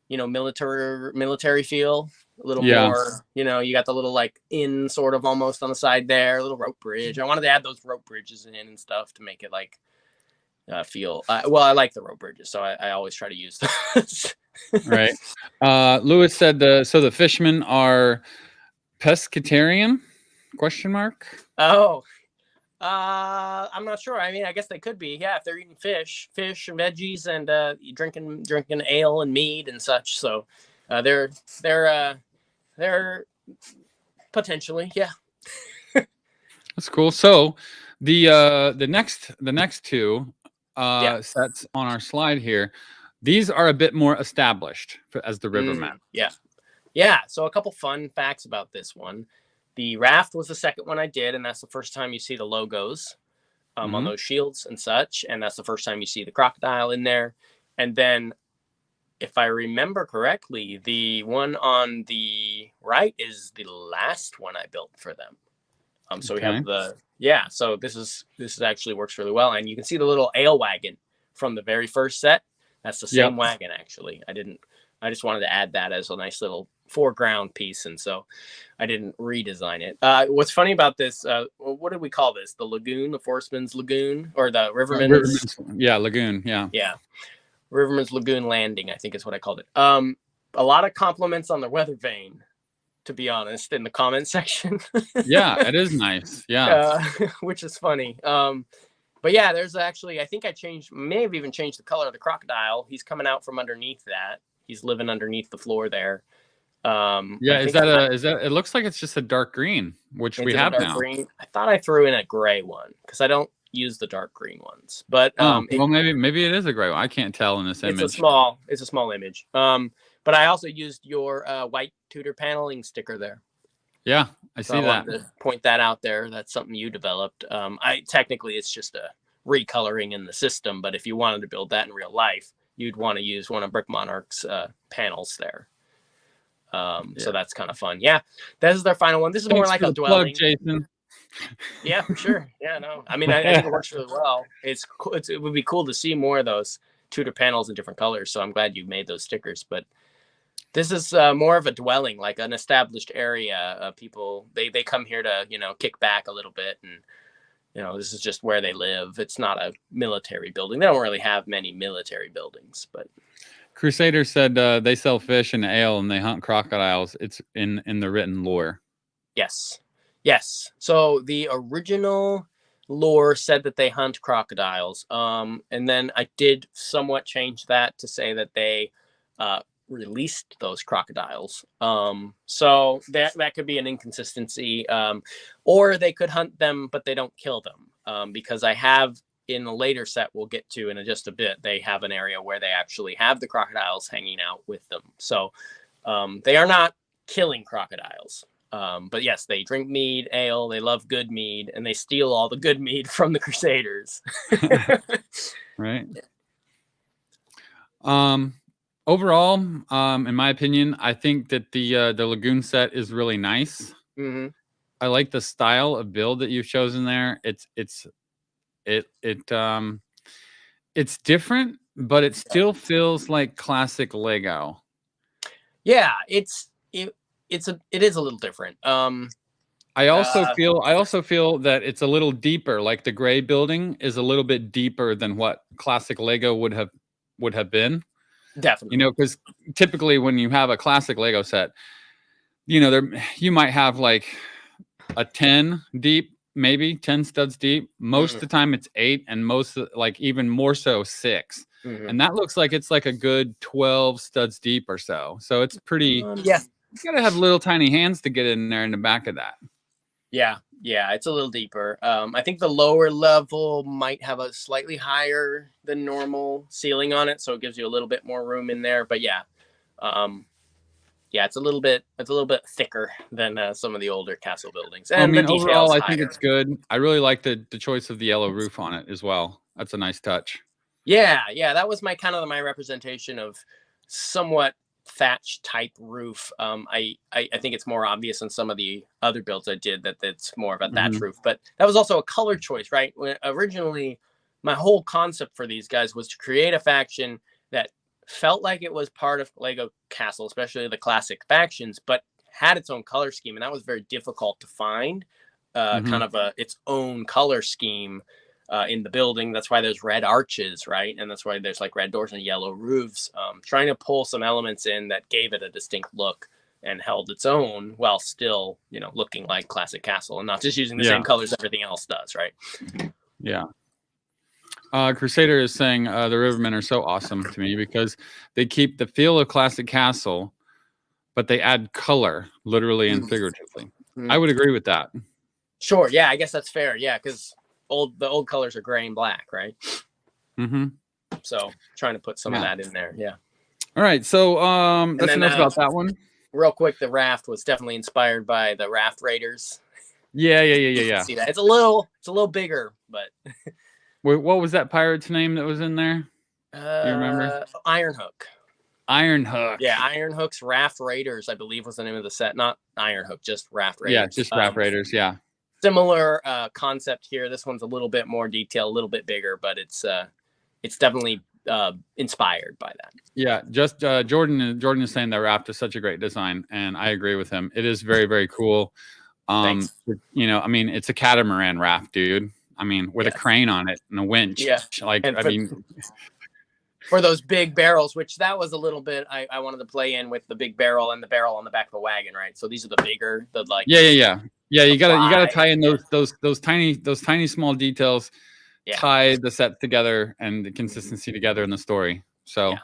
military feel, a little more, you got the little like inn sort of almost on the side there, a little rope bridge. I wanted to add those rope bridges in and stuff to make it like feel, I like the rope bridges, so I always try to use those. Right. Lewis said the fishermen are pescatarian ? Oh, I'm not sure. I mean, I guess they could be. Yeah, if they're eating fish and veggies, and drinking ale and mead and such. So they're potentially, yeah. That's cool. So the next two sets on our slide here, these are a bit more established as the Rivermen. Yeah. So a couple fun facts about this one. The raft was the second one I did, and that's the first time you see the logos on those shields and such, and that's the first time you see the crocodile in there. And then, if I remember correctly, the one on the right is the last one I built for them. So we have so this actually works really well, and you can see the little ale wagon from the very first set. That's the same wagon, actually. I just wanted to add that as a nice little foreground piece, and so I didn't redesign it. What's funny about this, what did we call this? The lagoon, the Forestman's Lagoon, or the Rivermen's? Lagoon, yeah. Rivermen's Lagoon Landing, I think is what I called it. A lot of compliments on the weather vane, to be honest, in the comment section. Yeah, it is nice. Yeah. Which is funny. But yeah, there's actually, I think may have even changed the color of the crocodile. He's coming out from underneath that. He's living underneath the floor there. It looks like it's just a dark green, which we have now. Green. I thought I threw in a gray one because I don't use the dark green ones. But maybe it is a gray one. I can't tell in this image. It's a small image. But I also used your white Tudor paneling sticker there. Yeah, I see that. I wanted to point that out there. That's something you developed. Technically it's just a recoloring in the system, but if you wanted to build that in real life, you'd want to use one of Brick Monarch's panels there. So that's kind of fun. Yeah, this is their final one. This is more like a dwelling. Plug, Jason. Yeah, for sure. Yeah, no. I mean, I think it works really well. It would be cool to see more of those Tudor panels in different colors. So I'm glad you made those stickers. But this is more of a dwelling, like an established area. People they come here to kick back a little bit, and this is just where they live. It's not a military building. They don't really have many military buildings, but. Crusader said they sell fish and ale and they hunt crocodiles. It's in the written lore. Yes. So the original lore said that they hunt crocodiles. And then I did somewhat change that to say that they released those crocodiles. So that could be an inconsistency. Or they could hunt them, but they don't kill them. Because I have in the later set we'll get to in just a bit, they have an area where they actually have the crocodiles hanging out with them. So they are not killing crocodiles. But yes, they drink mead, ale, they love good mead, and they steal all the good mead from the Crusaders. Right. Overall, in my opinion, I think that the Lagoon set is really nice. Mm-hmm. I like the style of build that you've chosen there. It's different, but it still feels like classic Lego. Yeah, it is a little different. I also feel that it's a little deeper. Like the gray building is a little bit deeper than what classic Lego would have been. Definitely. You know, because typically when you have a classic Lego set, you know, you might have like a 10 deep, maybe 10 studs deep. Most of the time it's 8, and like even more so 6. And that looks like it's like a good 12 studs deep or so. So it's pretty. Yeah. You gotta have little tiny hands to get in there in the back of that. Yeah, it's a little deeper. I think the lower level might have a slightly higher than normal ceiling on it, so it gives you a little bit more room in there. But yeah, it's a little bit thicker than some of the older castle buildings. And I mean, overall, I higher. think it's good. I really like the choice of the yellow roof on it as well. That's a nice touch. Yeah, that was my my representation of somewhat thatch type roof. I think it's more obvious in some of the other builds I did that it's more of a thatch roof, but that was also a color choice, right? Originally, my whole concept for these guys was to create a faction that felt like it was part of Lego Castle, especially the classic factions, but had its own color scheme, and that was very difficult to find. Kind of its own color scheme in the building. That's why there's red arches, right? And that's why there's like red doors and yellow roofs. Trying to pull some elements in that gave it a distinct look and held its own while still, you know, looking like classic castle and not just using the same colors everything else does, right? Yeah. Crusader is saying the Rivermen are so awesome to me because they keep the feel of classic castle, but they add color, literally and figuratively. I would agree with that. Sure. Yeah, I guess that's fair. Yeah, because the old colors are gray and black, right? So trying to put some of that in there. Yeah. All right. So that's enough about that one. Real quick, the raft was definitely inspired by the Raft Raiders. Yeah. See that? It's a little bigger, but Wait, what was that pirate's name that was in there? Do you remember? Ironhook. Ironhook. Yeah, Ironhook's Raft Raiders, I believe, was the name of the set. Not Ironhook, just Raft Raiders. Yeah, just Raft Raiders. Yeah. Similar concept here. This one's a little bit more detailed, a little bit bigger, but it's definitely inspired by that. Yeah, just Jordan is saying that Raft is such a great design, and I agree with him. It is very, very cool. Thanks. You know, I mean, it's a catamaran raft, dude. I mean, with a crane on it and a winch. Yeah. Like, for those big barrels, which that was a little bit I wanted to play in with the big barrel and the barrel on the back of the wagon, right? So these are the bigger, the like. Yeah. You gotta tie in those tiny small details. Yeah. Tie the set together and the consistency together in the story. So.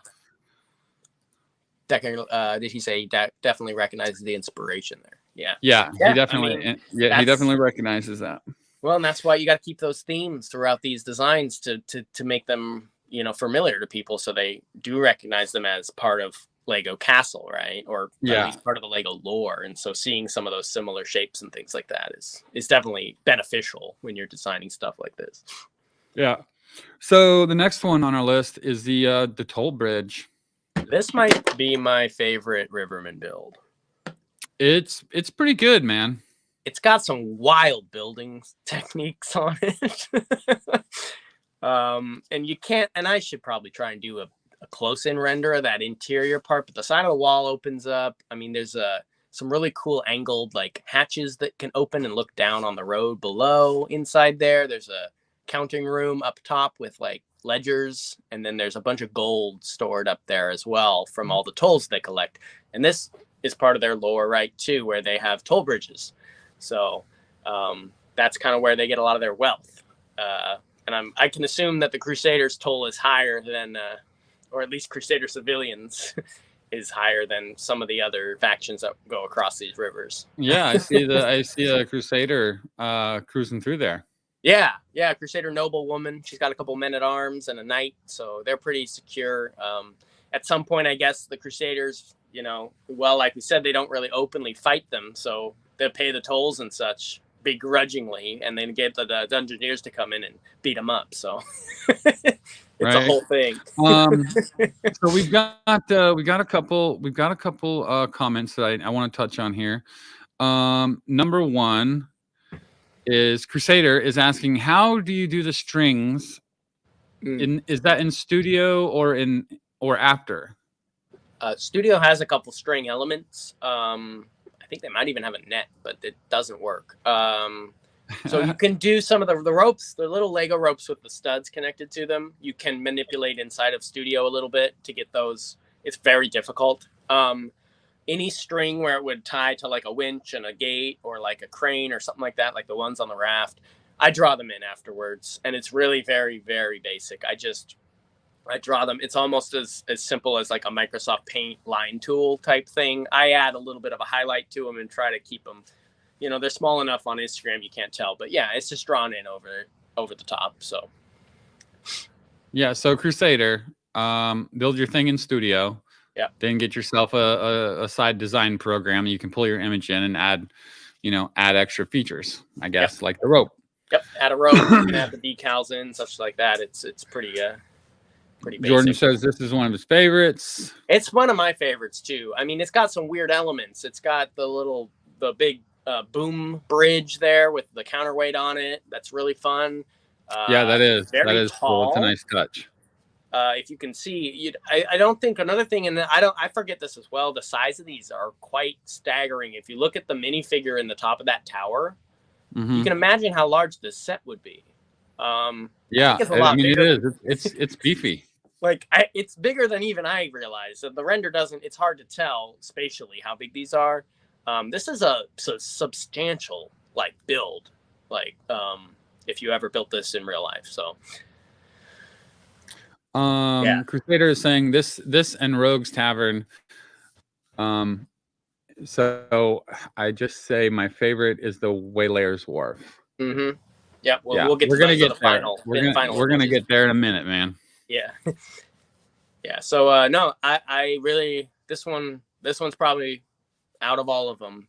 Yeah. Did he say that definitely recognizes the inspiration there? Yeah. He definitely. He definitely recognizes that. Well, and that's why you got to keep those themes throughout these designs to make them, you know, familiar to people, so they do recognize them as part of Lego Castle, right? Or at least part of the Lego lore. And so seeing some of those similar shapes and things like that is definitely beneficial when you're designing stuff like this. Yeah. So the next one on our list is the toll bridge. This might be my favorite Rivermen build. It's pretty good, man. It's got some wild building techniques on it. And you can't, and I should probably try and do a close-in render of that interior part, but the side of the wall opens up. I mean, there's some really cool angled like hatches that can open and look down on the road below inside there. There's a counting room up top with like ledgers, and then there's a bunch of gold stored up there as well from all the tolls they collect. And this is part of their lore, right, too, where they have toll bridges. So that's kind of where they get a lot of their wealth. And I can assume that the Crusaders' toll is higher than, or at least Crusader civilians is higher than some of the other factions that go across these rivers. Yeah, I see a Crusader cruising through there. Yeah, Crusader noblewoman. She's got a couple men at arms and a knight, so they're pretty secure. At some point, I guess the Crusaders, well, like we said, they don't really openly fight them, so they pay the tolls and such begrudgingly, and then get the Dungeoneers to come in and beat them up. So it's a whole thing. So we've got a couple comments that I want to touch on here. Number one is Crusader is asking, how do you do the strings? Is that in studio or after? Studio has a couple string elements. I think they might even have a net, but it doesn't work. So you can do some of the ropes, the little Lego ropes with the studs connected to them. You can manipulate inside of Studio a little bit to get those. It's very difficult. Any string where it would tie to like a winch and a gate or like a crane or something like that, like the ones on the raft, I draw them in afterwards. And it's really very, very basic. I draw them. It's almost as simple as like a Microsoft Paint line tool type thing. I add a little bit of a highlight to them and try to keep them, they're small enough on Instagram you can't tell. But yeah, it's just drawn in over the top. So yeah, so Crusader, build your thing in Studio. Yeah. Then get yourself a side design program. You can pull your image in and add extra features, I guess, like the rope. Yep, add a rope. You can add the decals in, such like that. It's pretty basic. Jordan says this is one of his favorites. It's one of my favorites too. I mean, it's got some weird elements. It's got the big boom bridge there with the counterweight on it. That's really fun. Yeah, that is tall. Cool. It's a nice touch. If you can see, I don't think another thing, and I forget this as well. The size of these are quite staggering. If you look at the minifigure in the top of that tower, you can imagine how large this set would be. Yeah, it is. It's beefy. Like it's bigger than even I realized. The render doesn't. It's hard to tell spatially how big these are. This is a substantial build. If you ever built this in real life, so. Crusader is saying this and Rogue's Tavern. So I just say my favorite is the Waylayers Wharf. Mm-hmm. Yeah, we'll get. We're gonna get there. We're gonna get there in a minute, man. Yeah. Yeah. So no, I really this one's probably out of all of them.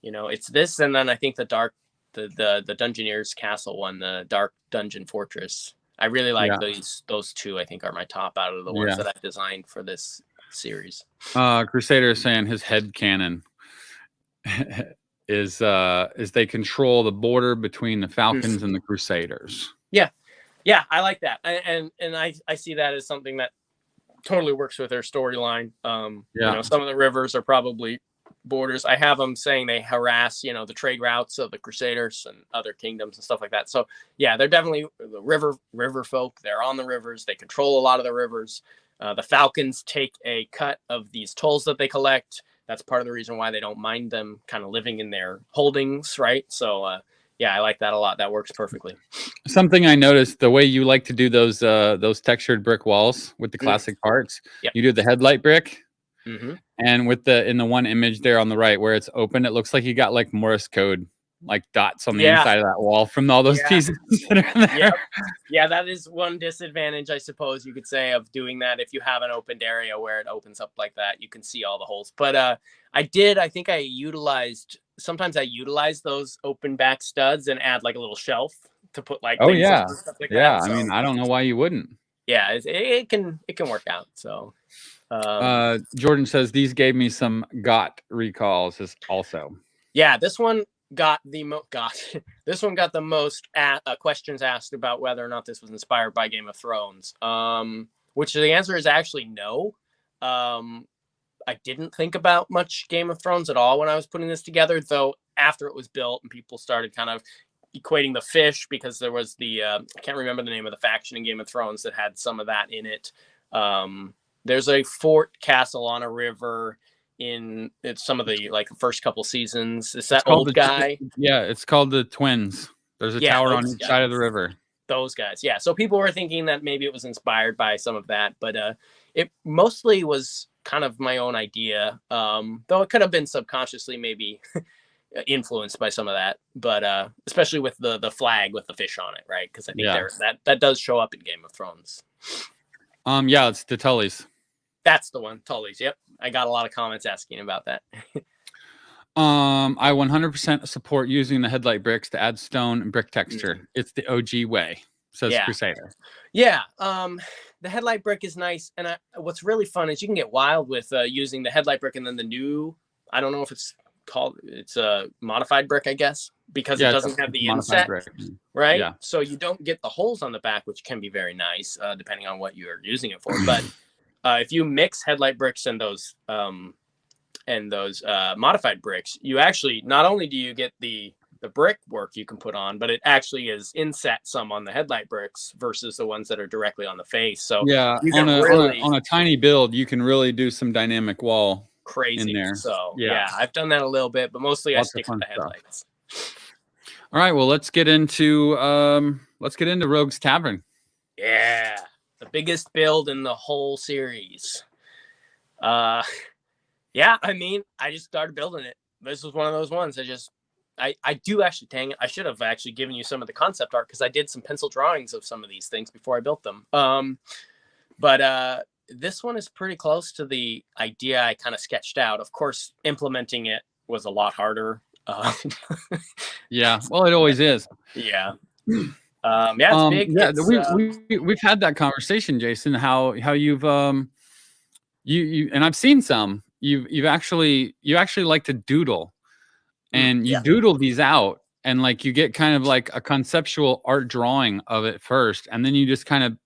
It's this, and then I think the Dungeoneers Castle one, the Dark Dungeon Fortress. I really like those two. I think are my top out of the ones that I've designed for this series. Crusader is saying his head canon is they control the border between the Falcons and the Crusaders. Yeah, I like that, and I see that as something that totally works with their storyline. Some of the rivers are probably borders. I have them saying they harass, the trade routes of the Crusaders and other kingdoms and stuff like that. So yeah, they're definitely the river folk. They're on the rivers. They control a lot of the rivers. The Falcons take a cut of these tolls that they collect. That's part of the reason why they don't mind them kind of living in their holdings, right? So yeah, I like that a lot. That works perfectly. Something I noticed, the way you like to do those textured brick walls with the classic parts, you do the headlight brick. Mm-hmm. And in the one image there on the right where it's open, it looks like you got like Morse code, like dots on the inside of that wall from all those pieces that are in there. Yeah, that is one disadvantage, I suppose you could say, of doing that. If you have an opened area where it opens up like that, you can see all the holes. But sometimes I utilize those open back studs and add like a little shelf to put like stuff like that. So, I mean, I don't know why you wouldn't. Yeah, it can work out. So Jordan says these gave me some GOT recalls also. Yeah, this one got the most questions asked about whether or not this was inspired by Game of Thrones. Which the answer is actually no. I didn't think about much Game of Thrones at all when I was putting this together, though after it was built and people started kind of equating the fish, because there was the I can't remember the name of the faction in Game of Thrones that had some of that in it. There's a fort castle on a river in some of the first couple seasons. It's that old guy. It's called the Twins. There's a tower on each side of the river. Those guys. Yeah. So people were thinking that maybe it was inspired by some of that, but it mostly was kind of my own idea. Though it could have been subconsciously maybe influenced by some of that, but especially with the flag with the fish on it, right? Because I think that does show up in Game of Thrones. Yeah, it's the Tullys. That's the one, Tullys. Yep, I got a lot of comments asking about that. I 100% support using the headlight bricks to add stone and brick texture. It's the OG way, says Crusader. Yeah, the headlight brick is nice, and what's really fun is you can get wild with using the headlight brick and then the new, I don't know if it's a modified brick, I guess, because it doesn't have the inset, right? Yeah. So you don't get the holes on the back, which can be very nice, depending on what you're using it for. But if you mix headlight bricks and those modified bricks, you actually, not only do you get the brick work you can put on, but it actually is inset some on the headlight bricks versus the ones that are directly on the face. So yeah, on a tiny build, you can really do some dynamic wall crazy in there. So yeah, I've done that a little bit, but mostly I stick with the headlights. All right, well, let's get into Rogue's Tavern. Yeah, the biggest build in the whole series. Yeah, I mean, I just started building it. This was one of those ones. I do actually, dang it, I should have actually given you some of the concept art because I did some pencil drawings of some of these things before I built them. But this one is pretty close to the idea I kind of sketched out. Of course, implementing it was a lot harder. Yeah, well, it always is. Yeah. Yeah, it's big. Yeah, we've had that conversation, Jason. How you've you and I've seen some. You actually like to doodle, and you doodle these out, and like you get kind of like a conceptual art drawing of it first, and then you just kind of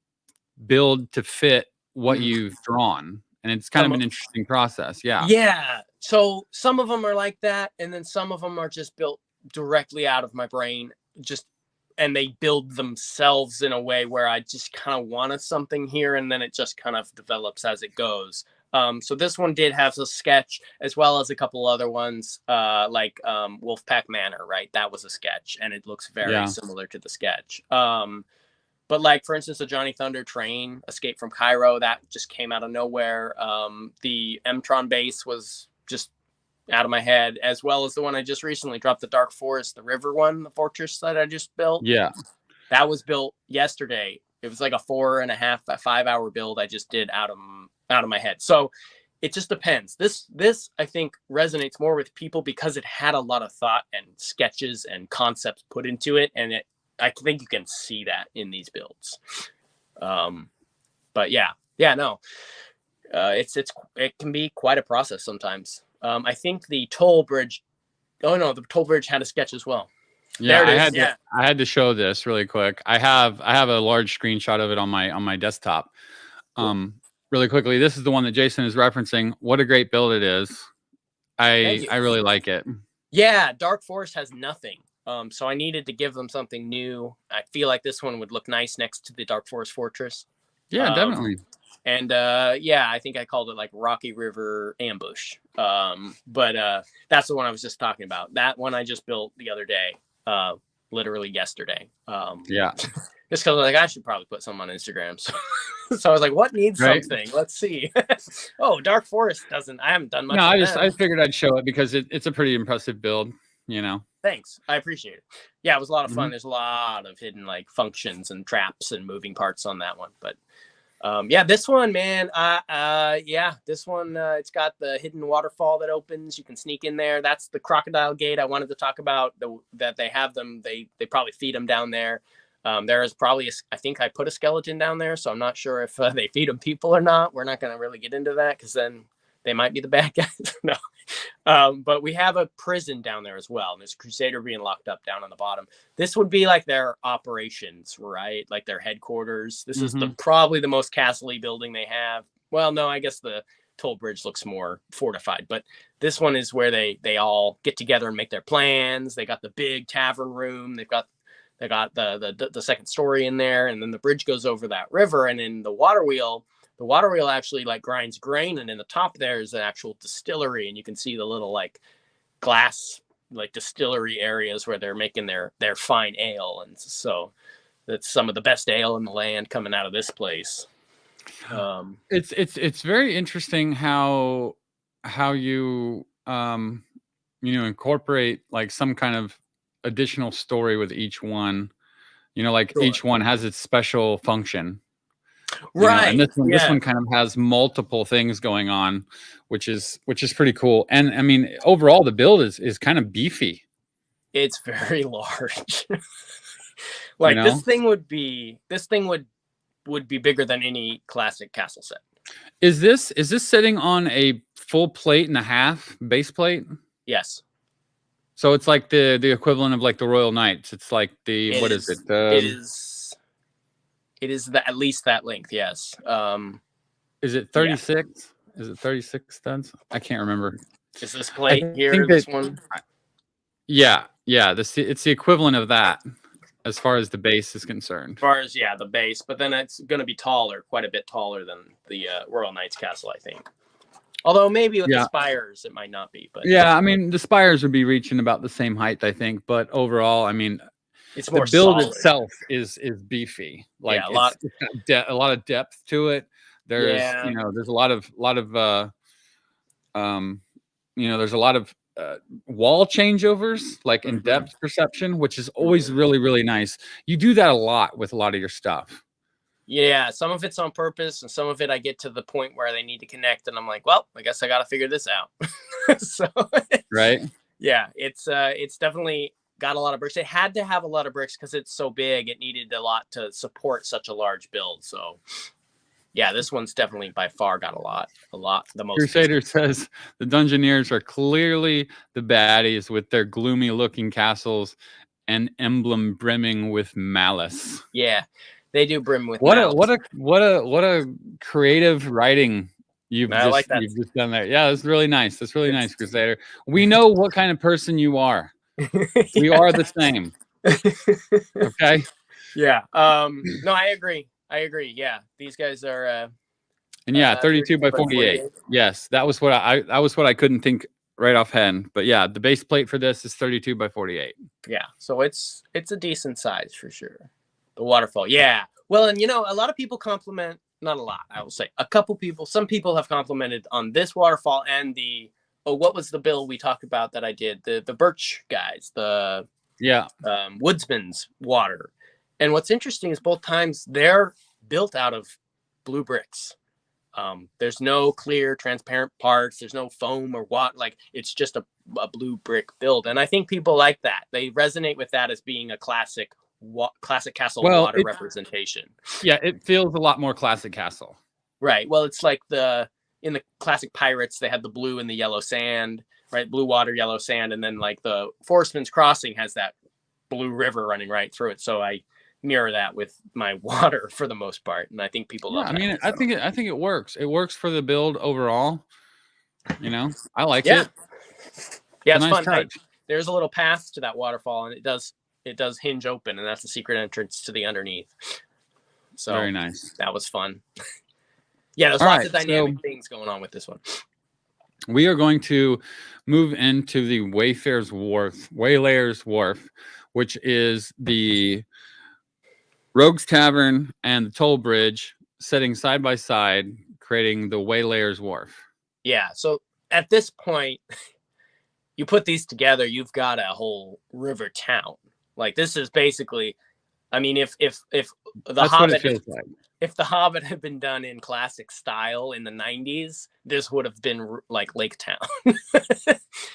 build to fit what you've drawn, and it's kind of an interesting process. Yeah, so some of them are like that, and then some of them are just built directly out of my brain, and they build themselves in a way where I just kind of wanted something here, and then it just kind of develops as it goes. So this one did have a sketch, as well as a couple other ones, like Wolfpack Manor, right? That was a sketch, and it looks very similar to the sketch. But like, for instance, the Johnny Thunder train, Escape from Cairo, that just came out of nowhere. The Mtron base was just out of my head, as well as the one I just recently dropped, the Dark Forest, the river one, the fortress that I just built. Yeah. That was built yesterday. It was like a 5 hour build I just did out of my head. So it just depends. This I think resonates more with people because it had a lot of thought and sketches and concepts put into it, and I think you can see that in these builds. But no, it can be quite a process sometimes. I think the toll bridge. Oh no, the toll bridge had a sketch as well. Yeah, I had to show this really quick. I have a large screenshot of it on my desktop. Cool. Really quickly, this is the one that Jason is referencing. What a great build it is. I really like it. Yeah, Dark Forest has nothing. So I needed to give them something new. I feel like this one would look nice next to the Dark Forest Fortress. Yeah, definitely. And I think I called it like Rocky River Ambush. But that's the one I was just talking about. That one I just built the other day, literally yesterday. Just because like I should probably put some on Instagram. So I was like, what needs something? Let's see. Oh, Dark Forest doesn't. I haven't done much. No, I figured I'd show it because it's a pretty impressive build. You know. Thanks. I appreciate it. Yeah, it was a lot of fun. There's a lot of hidden like functions and traps and moving parts on that one. But this one, man, this one, it's got the hidden waterfall that opens. You can sneak in there. That's the crocodile gate I wanted to talk about, that they have them. They probably feed them down there. There is probably, I think I put a skeleton down there, so I'm not sure if they feed them people or not. We're not going to really get into that because then they might be the bad guys. No. But we have a prison down there as well. And there's a Crusader being locked up down on the bottom. This would be like their operations, right? Like their headquarters. This is probably the most castle-y building they have. Well, no, I guess the Toll Bridge looks more fortified. But this one is where they all get together and make their plans. They got the big tavern room. They got the second story in there. And then the bridge goes over that river. And in the water wheel actually like grinds grain, and in the top there is an actual distillery, and you can see the little like glass like distillery areas where they're making their fine ale, and so that's some of the best ale in the land coming out of this place. It's very interesting how you incorporate like some kind of additional story with each one. Like Sure. each one has its special function. Right. And this one kind of has multiple things going on, which is pretty cool. And I mean, overall, the build is kind of beefy. It's very large. Like this thing would be bigger than any classic castle set. Is this sitting on a full plate and a half base plate? Yes. So it's like the equivalent of like the Royal Knights. It's like what is it? It is at least that length. Yes. Is it 36? Yeah. Is it 36 studs? I can't remember. Is this plate here? This one? Yeah. It's the equivalent of that as far as the base is concerned. As far as the base, but then it's going to be taller, quite a bit taller than the Royal Knights Castle, I think. Although maybe with the spires it might not be. But I mean the spires would be reaching about the same height, I think. But overall, I mean, it's more the build solid. itself is beefy. Like it's got a lot of depth to it. There's there's a lot of there's a lot of wall changeovers, like in depth perception, which is always really, really nice. You do that a lot with a lot of your stuff. Yeah, some of it's on purpose, and some of it I get to the point where they need to connect, and I'm like, well, I guess I got to figure this out. So, right? Yeah, it's definitely got a lot of bricks. It had to have a lot of bricks because it's so big. It needed a lot to support such a large build. So, yeah, this one's definitely by far got a lot, the most. Crusader says the Dungeoneers are clearly the baddies with their gloomy looking castles and emblem brimming with malice. Yeah, they do brim with malice. What a creative writing you've just done there. Yeah, that's really nice. That's really nice, Crusader. We know what kind of person you are. We are the same. Okay. Yeah. No, I agree. Yeah, these guys are. And 32 by 48. Yes, that was what I couldn't think right offhand. But yeah, the base plate for this is 32 by 48. Yeah, so it's a decent size for sure. The waterfall, yeah. Well, and a lot of people compliment. Not a lot, I will say. Some people have complimented on this waterfall and what was the build we talked about that I did? The birch guys, the woodsman's water. And what's interesting is both times they're built out of blue bricks. There's no clear, transparent parts. There's no foam or what. Like it's just a blue brick build, and I think people like that. They resonate with that as being a classic castle water representation. Yeah, it feels a lot more classic castle. Right. Well, it's like in the classic pirates, they had the blue and the yellow sand, right? Blue water, yellow sand, and then like the Forestman's Crossing has that blue river running right through it. So I mirror that with my water for the most part, and I think people love that. I mean, I think it works. It works for the build overall. I like it. Yeah, it's fun. There's a little path to that waterfall, and it does hinge open, and that's the secret entrance to the underneath. So very nice. That was fun. Yeah, there's lots of dynamic things going on with this one. We are going to move into the Waylayers Wharf, which is the Rogue's Tavern and the Toll Bridge setting side by side, creating the Waylayers Wharf. Yeah, so at this point, you put these together, you've got a whole river town. Like this is basically, I mean, if the Hobbit had been done in classic style in the 90s, this would have been like Lake Town.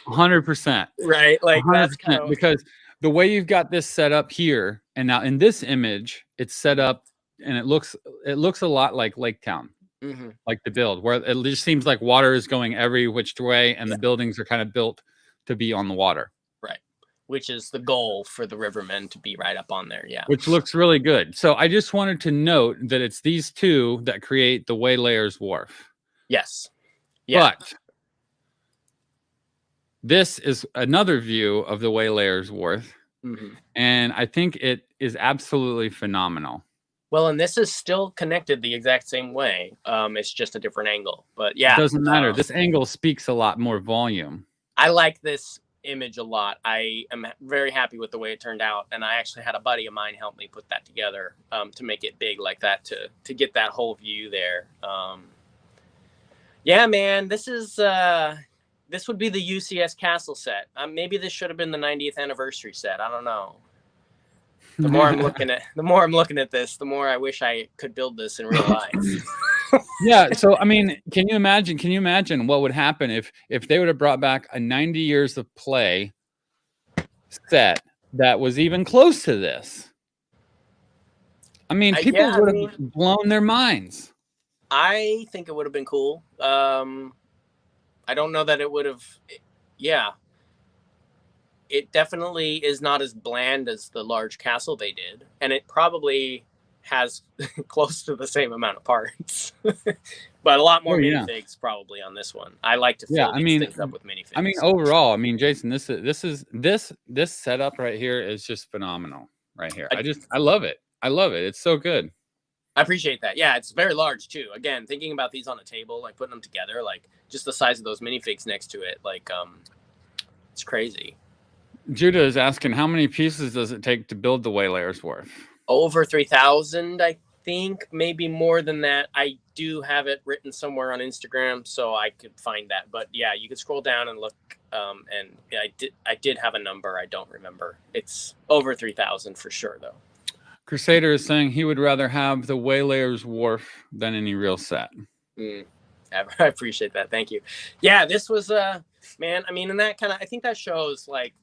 100%. Right? Like 100%, that's kind of because the way you've got this set up here, and now in this image, it's set up and it looks a lot like Lake Town. Mm-hmm. Like the build, where it just seems like water is going every which way, and the buildings are kind of built to be on the water. Right. Which is the goal for the Rivermen to be right up on there. Yeah. Which looks really good. So I just wanted to note that it's these two that create the Waylayers Wharf. Yes. Yeah. But this is another view of the Waylayers Wharf. Mm-hmm. And I think it is absolutely phenomenal. Well, and this is still connected the exact same way. It's just a different angle. But yeah. It doesn't matter. This angle speaks a lot more volume. I like this image a lot. I am very happy with the way it turned out, and I actually had a buddy of mine help me put that together to make it big like that, to get that whole view there. Yeah, man, this would be the UCS Castle set. Maybe this should have been the 90th anniversary set. I don't know. The more I'm looking at this, the more I wish I could build this in real life. Yeah. So, I mean, can you imagine what would happen if they would have brought back a 90 years of play set that was even close to this? I mean, people would have blown their minds. I think it would have been cool. I don't know that it would have. Yeah. It definitely is not as bland as the large castle they did, and it probably has close to the same amount of parts, but a lot more minifigs probably on this one. I like to fill these things up with minifigs. I mean, overall, I mean, Jason, this setup right here is just phenomenal. Right here, I love it. I love it. It's so good. I appreciate that. Yeah, it's very large too. Again, thinking about these on a table, like putting them together, like just the size of those minifigs next to it, like it's crazy. Judah is asking, how many pieces does it take to build the Waylayers Wharf? Over 3,000, I think, maybe more than that. I do have it written somewhere on Instagram, so I could find that. But yeah, you could scroll down and look. And yeah, I did have a number. I don't remember. It's over 3,000 for sure, though. Crusader is saying he would rather have the Waylayers Wharf than any real set. I appreciate that. Thank you. Yeah, this was man. I mean, and that kind of, I think that shows like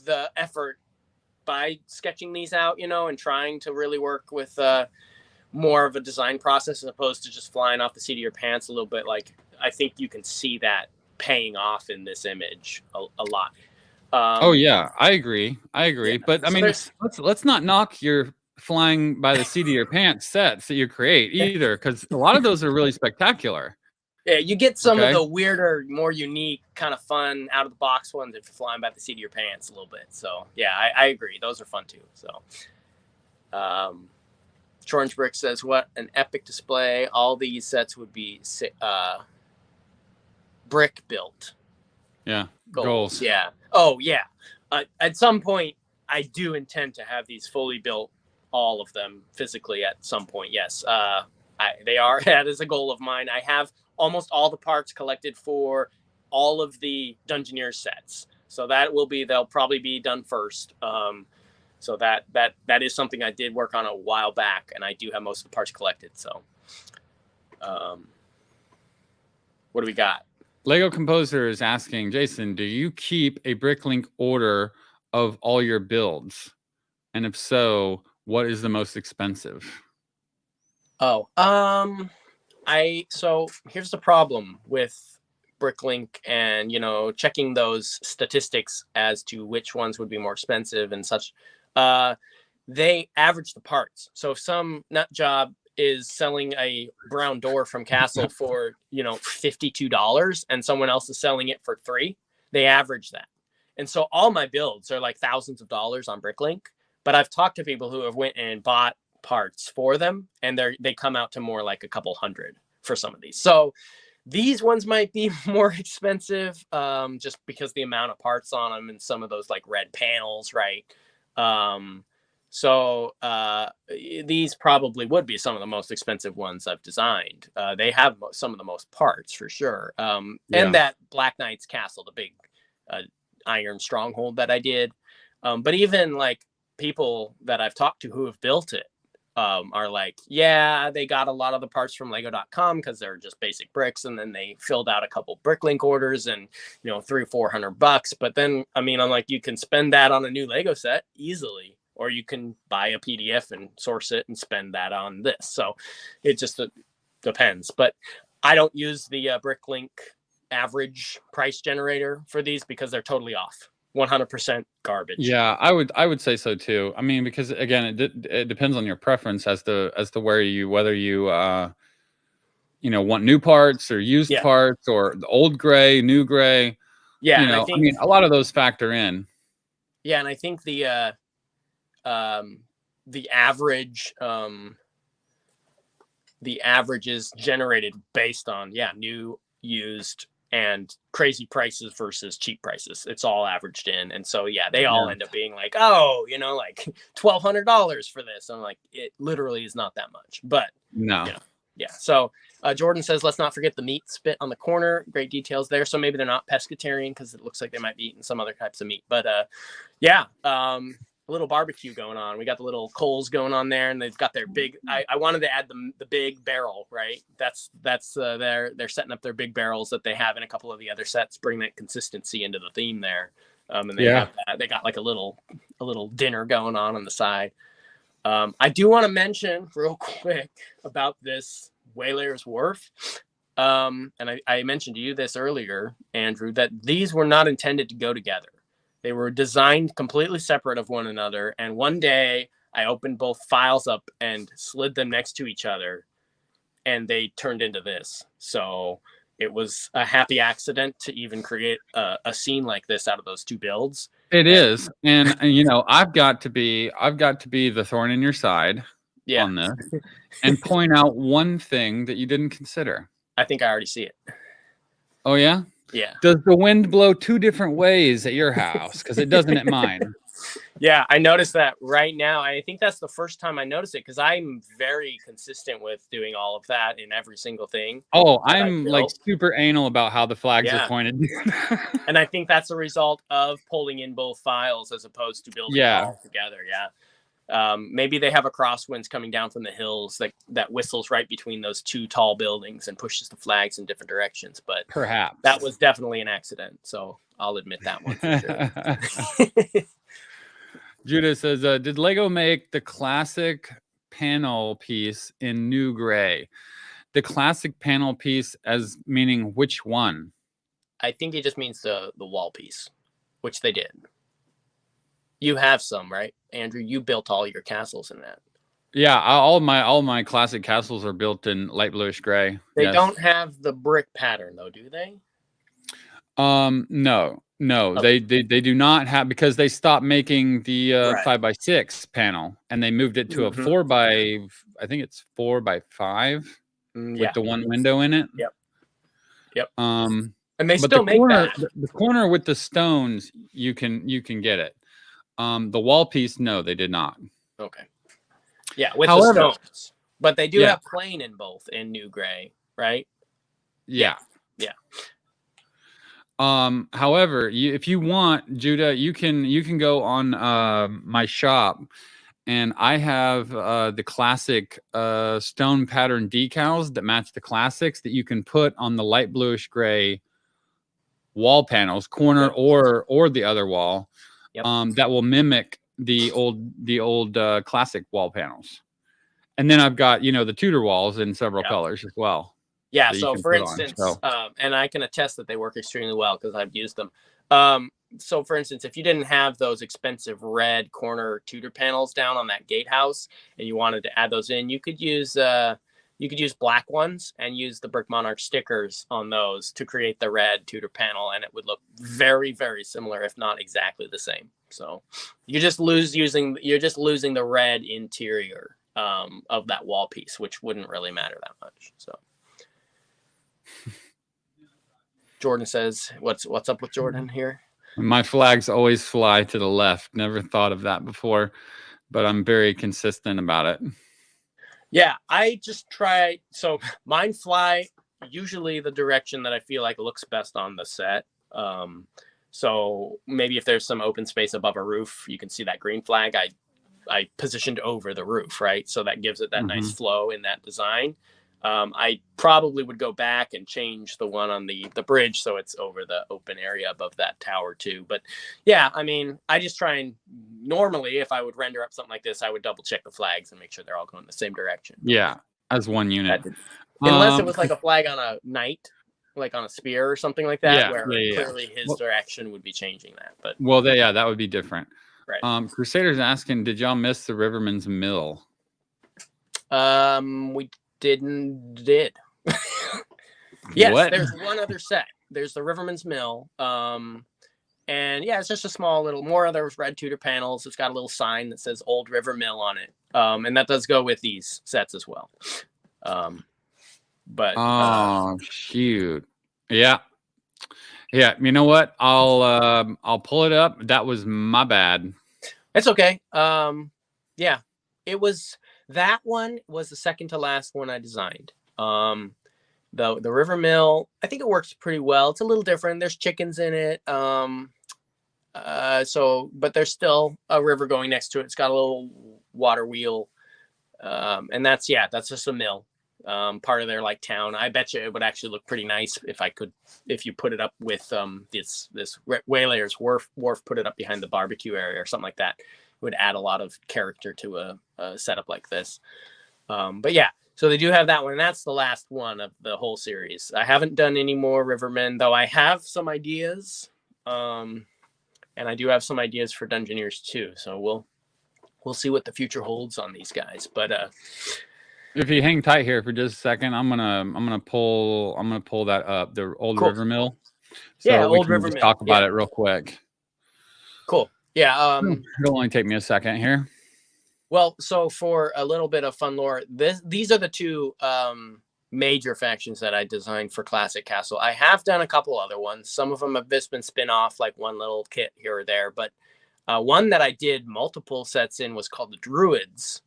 the effort by sketching these out, and trying to really work with more of a design process as opposed to just flying off the seat of your pants a little bit. Like, I think you can see that paying off in this image a lot. Oh yeah, I agree. Yeah. But I mean, let's not knock your flying by the seat of your pants sets that you create either, because a lot of those are really spectacular. Yeah, you get some of the weirder, more unique, kind of fun, out of the box ones if you're flying by the seat of your pants a little bit. So yeah, I agree. Those are fun too. So, Orange Brick says, "What an epic display! All these sets would be brick built." Yeah, goals. Yeah. Oh yeah. At some point, I do intend to have these fully built, all of them physically at some point. Yes. That is a goal of mine. I have almost all the parts collected for all of the Dungeoneers sets. So they'll probably be done first. So that is something I did work on a while back, and I do have most of the parts collected. So, what do we got? Lego Composer is asking, Jason, do you keep a Bricklink order of all your builds? And if so, what is the most expensive? Oh, so here's the problem with Bricklink and, checking those statistics as to which ones would be more expensive and such. They average the parts. So if some nut job is selling a brown door from Castle for, $52 and someone else is selling it for $3, they average that. And so all my builds are like thousands of dollars on Bricklink, but I've talked to people who have went and bought parts for them, and they come out to more like a couple hundred for some of these. So these ones might be more expensive, just because the amount of parts on them and some of those like red panels, right? So these probably would be some of the most expensive ones I've designed. They have some of the most parts for sure. And that Black Knight's Castle, the big iron stronghold that I did. But even like people that I've talked to who have built it are like, yeah, they got a lot of the parts from lego.com because they're just basic bricks. And then they filled out a couple Bricklink orders and, $300 or $400. But then, I mean, I'm like, you can spend that on a new Lego set easily, or you can buy a PDF and source it and spend that on this. So it just depends. But I don't use the Bricklink average price generator for these because they're totally off. 100% garbage. Yeah, I would say so too. I mean, because again, it depends on your preference as to whether you want new parts or used parts, or the old gray, new gray. Yeah, I mean, a lot of those factor in. Yeah, and I think the average is generated based on new, used, and crazy prices versus cheap prices. It's all averaged in. And so, yeah, they all end up being like, oh, like $1,200 for this. I'm like, it literally is not that much, but no. Yeah. So Jordan says, let's not forget the meat spit on the corner. Great details there. So maybe they're not pescatarian because it looks like they might be eating some other types of meat. But a little barbecue going on. We got the little coals going on there, and they've got their big. I wanted to add the big barrel, right? That's they're setting up their big barrels that they have in a couple of the other sets, bring that consistency into the theme there. And they have that. They got like a little dinner going on the side. I do want to mention real quick about this Waylayers Wharf. And I mentioned to you this earlier, Andrew, that these were not intended to go together. They were designed completely separate of one another. And one day I opened both files up and slid them next to each other, and they turned into this. So it was a happy accident to even create a scene like this out of those two builds. It is. And I've got to be the thorn in your side on this and point out one thing that you didn't consider. I think I already see it. Oh, yeah? Yeah. Does the wind blow two different ways at your house? Because it doesn't at mine. Yeah, I noticed that right now. I think that's the first time I noticed it because I'm very consistent with doing all of that in every single thing. Oh, I'm like super anal about how the flags are pointed. And I think that's a result of pulling in both files as opposed to building it all together. Yeah. Maybe they have a crosswinds coming down from the hills that whistles right between those two tall buildings and pushes the flags in different directions. But perhaps that was definitely an accident. So I'll admit that one for sure. Judah says, did Lego make the classic panel piece in new gray? The classic panel piece as meaning which one? I think it just means the wall piece, which they did. You have some, right, Andrew? You built all your castles in that. Yeah, all my classic castles are built in light bluish gray. They don't have the brick pattern though, do they? No, okay. They do not have, because they stopped making the 5x6 panel and they moved it to a 4x, I think it's 4x5 with the one window in it. Yep. And they still make that. The corner with the stones, you can get it. The wall piece, no, they did not. Okay. Yeah, with the stones. But they do have plain in both in new gray, right? Yeah. However, if you want, Judah, you can go on my shop, and I have the classic stone pattern decals that match the classics that you can put on the light bluish gray wall panels, corner or the other wall. That will mimic the old classic wall panels. And then I've got, the Tudor walls in several colors as well. Yeah. So for instance, and I can attest that they work extremely well because I've used them. So for instance, if you didn't have those expensive red corner Tudor panels down on that gatehouse and you wanted to add those in, you could use black ones and use the Brick Monarch stickers on those to create the red Tudor panel, and it would look very, very similar, if not exactly the same. So you're just losing the red interior of that wall piece, which wouldn't really matter that much. So Jordan says, what's up with Jordan here? My flags always fly to the left. Never thought of that before, but I'm very consistent about it. Yeah, I just try. So mine fly usually the direction that I feel like looks best on the set. So maybe if there's some open space above a roof, you can see that green flag. I positioned over the roof, right? So that gives it that nice flow in that design. I probably would go back and change the one on the bridge so it's over the open area above that tower too. But yeah, I mean, I just try and normally if I would render up something like this, I would double check the flags and make sure they're all going the same direction. Yeah, as one unit. Unless it was like a flag on a knight, like on a spear or something like that, where clearly his direction would be changing that. But that would be different. Right. Crusader's asking, did y'all miss the Rivermen's mill? We did. Yes, what? There's one other set. There's the Rivermen's Mill. And it's just a small little, more of those red Tudor panels. It's got a little sign that says Old River Mill on it. And that does go with these sets as well. Shoot. Yeah. Yeah, you know what? I'll pull it up. That was my bad. It's okay. Yeah, it was that one was the second to last one I designed. The river mill, I think it works pretty well. It's a little different. There's chickens in it. But there's still a river going next to it. It's got a little water wheel. And that's just a mill. Part of their like town. I bet you it would actually look pretty nice if you put it up with this Waylayers Wharf, put it up behind the barbecue area or something like that. It would add a lot of character to a setup like this. But yeah, so they do have that one, and that's the last one of the whole series. I haven't done any more Rivermen, though I have some ideas. And I do have some ideas for Dungeoneers too. So we'll see what the future holds on these guys. But if you hang tight here for just a second, I'm gonna pull that up, the old cool. river mill. So yeah, we old can river just mill. talk about it real quick. Cool. Yeah. It'll only take me a second here. Well, so for a little bit of fun lore, these are the two major factions that I designed for Classic Castle. I have done a couple other ones. Some of them have just been spin-off, like one little kit here or there. But one that I did multiple sets in was called the Druids.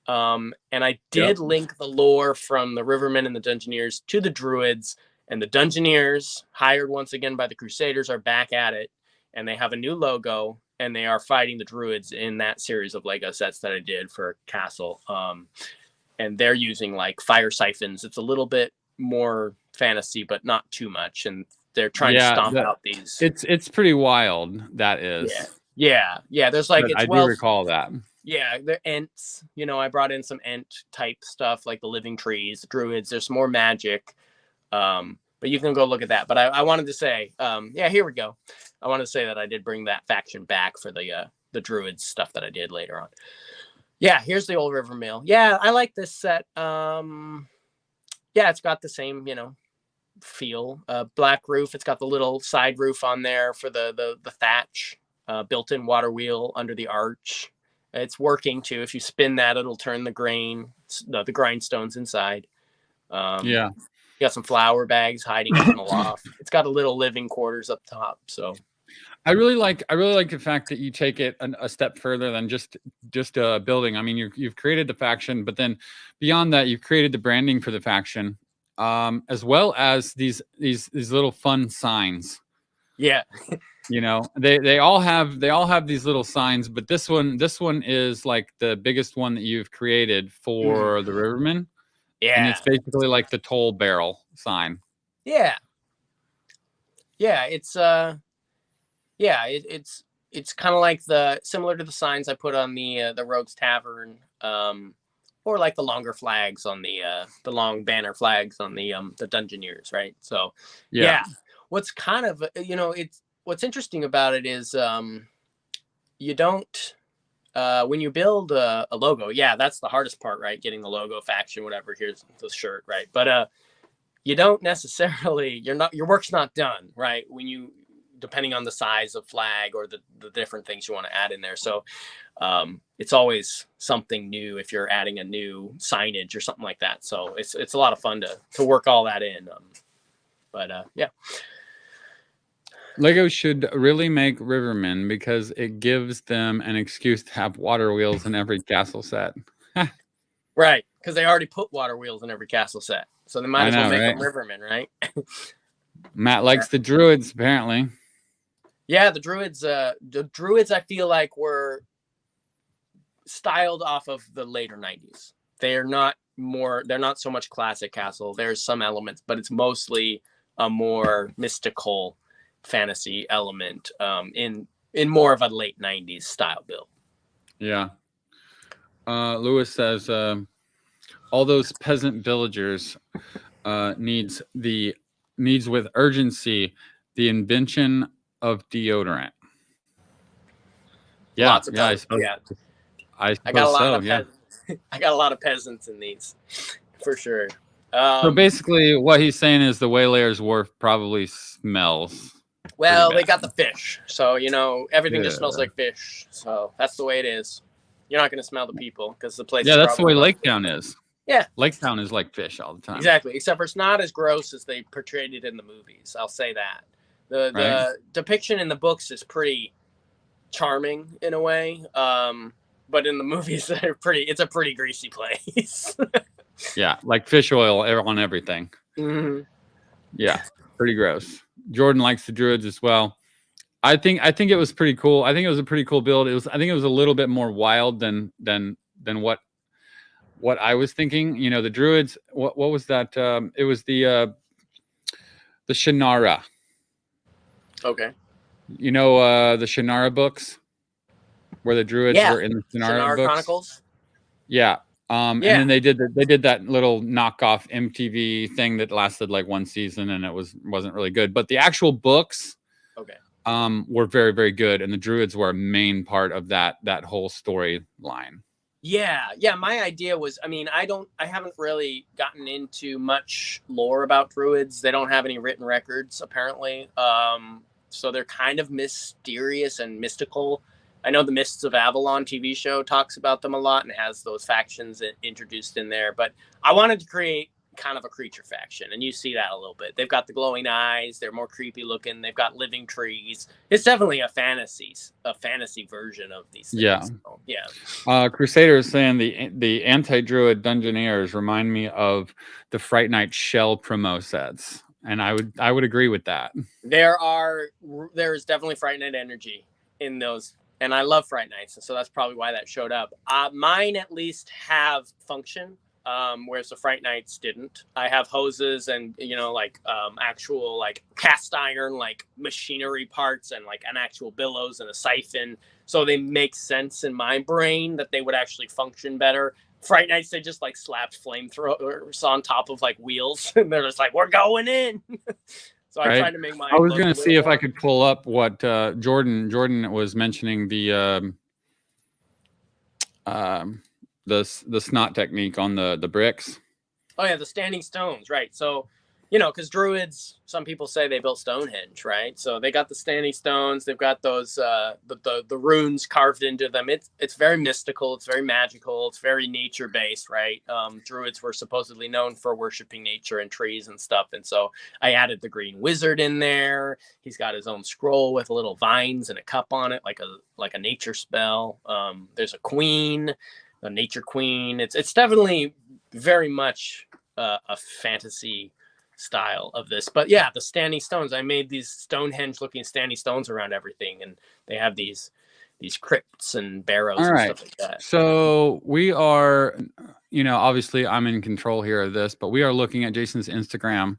And I did link the lore from the Rivermen and the Dungeoneers to the Druids. And the Dungeoneers, hired once again by the Crusaders, are back at it. And they have a new logo. And they are fighting the Druids in that series of Lego sets that I did for Castle. And they're using like fire siphons. It's a little bit more fantasy, but not too much. And they're trying to stomp out these. It's pretty wild. That is. Yeah. There's like, I do recall that. Yeah, they're Ents. I brought in some Ent type stuff like the living trees, the Druids. There's more magic. But you can go look at that. But I wanted to say, here we go. I wanted to say that I did bring that faction back for the Druids stuff that I did later on. Yeah, here's the old river mill. Yeah, I like this set. It's got the same, feel. Black roof. It's got the little side roof on there for the thatch. Built-in water wheel under the arch. It's working too. If you spin that, it'll turn the grindstones inside. You got some flour bags hiding up in the loft. It's got a little living quarters up top. So I really like the fact that you take it a step further than just building. I mean, you've created the faction, but then beyond that, you've created the branding for the faction, as well as these little fun signs. Yeah. They all have these little signs, but this one is like the biggest one that you've created for the Rivermen. Yeah. And it's basically like the toll barrel sign. Yeah. Yeah, it's it's kind of like similar to the signs I put on the Rogues Tavern, or like the longer flags on the long banner flags on the Dungeoneers, right? So yeah. What's kind of what's interesting about it is you don't when you build a logo, that's the hardest part, right? Getting the logo, faction, whatever. Here's the shirt, right? But you don't necessarily your work's not done, right? Depending on the size of flag or the different things you want to add in there. So it's always something new if you're adding a new signage or something like that. So it's a lot of fun to work all that in. Yeah. Lego should really make Rivermen because it gives them an excuse to have water wheels in every castle set. Right, because they already put water wheels in every castle set. So they might as well make them Rivermen, right? Matt likes the Druids, apparently. Yeah, the Druids I feel like were styled off of the later 90s. They're not so much classic castle. There's some elements, but it's mostly a more mystical fantasy element in more of a late 90s style build. Yeah. Lewis says all those peasant villagers needs with urgency the invention of deodorant. Yeah, lots of peasants. I got a lot of peasants. I got a lot of peasants in these for sure. So basically what he's saying is the Waylayers Wharf probably smells. Well, they got the fish, so everything just smells like fish. So that's the way it is. You're not going to smell the people because the place. Yeah, that's the way Lake Town is. Yeah, Lake Town is like fish all the time. Exactly, except for it's not as gross as they portrayed it in the movies. I'll say that. The depiction in the books is pretty charming in a way, but in the movies it's a pretty greasy place. Yeah, like fish oil on everything. Mm-hmm. Yeah, pretty gross. Jordan likes the Druids as well. I think it was pretty cool. I think it was a pretty cool build. I think it was a little bit more wild than what I was thinking. You know, the Druids. What was that? It was the Shannara. Okay. You know, the Shannara books, where the Druids were in the Shannara books. Chronicles. Yeah. And then they did that little knockoff MTV thing that lasted like one season, and it wasn't really good. But the actual books, were very, very good, and the Druids were a main part of that whole storyline. Yeah. My idea was, I mean, I haven't really gotten into much lore about Druids. They don't have any written records, apparently. So they're kind of mysterious and mystical. I know the Mists of Avalon TV show talks about them a lot and has those factions introduced in there, but I wanted to create kind of a creature faction, and you see that a little bit. They've got the glowing eyes, they're more creepy looking, they've got living trees. It's definitely a fantasy version of these things. Yeah. So, yeah. Crusader is saying the anti-druid Dungeoneers remind me of the Fright Night shell promo sets, and I would agree with that. There is definitely Fright Night energy in those. And I love Fright Nights, so that's probably why that showed up. Mine at least have function, whereas the Fright Nights didn't. I have hoses and, actual like cast iron, like machinery parts, and like an actual bellows and a siphon. So they make sense in my brain that they would actually function better. Fright Nights, they just like slapped flamethrowers on top of like wheels, and they're just like, we're going in. So I tried to make mine. I was going to see if I could pull up what Jordan was mentioning, the snot technique on the bricks. Oh yeah, the standing stones, right? So, because Druids, some people say they built Stonehenge, right? So they got the standing stones. They've got those the runes carved into them. It's very mystical. It's very magical. It's very nature based, right? Druids were supposedly known for worshiping nature and trees and stuff, and so I added the Green Wizard in there. He's got his own scroll with little vines and a cup on it, like a nature spell. There's a queen, a nature queen. It's definitely very much a fantasy style of this, but yeah, the standing stones, I made these Stonehenge looking standing stones around everything, and they have these crypts and barrows and stuff like that. So we are, obviously I'm in control here of this, but we are looking at Jason's Instagram.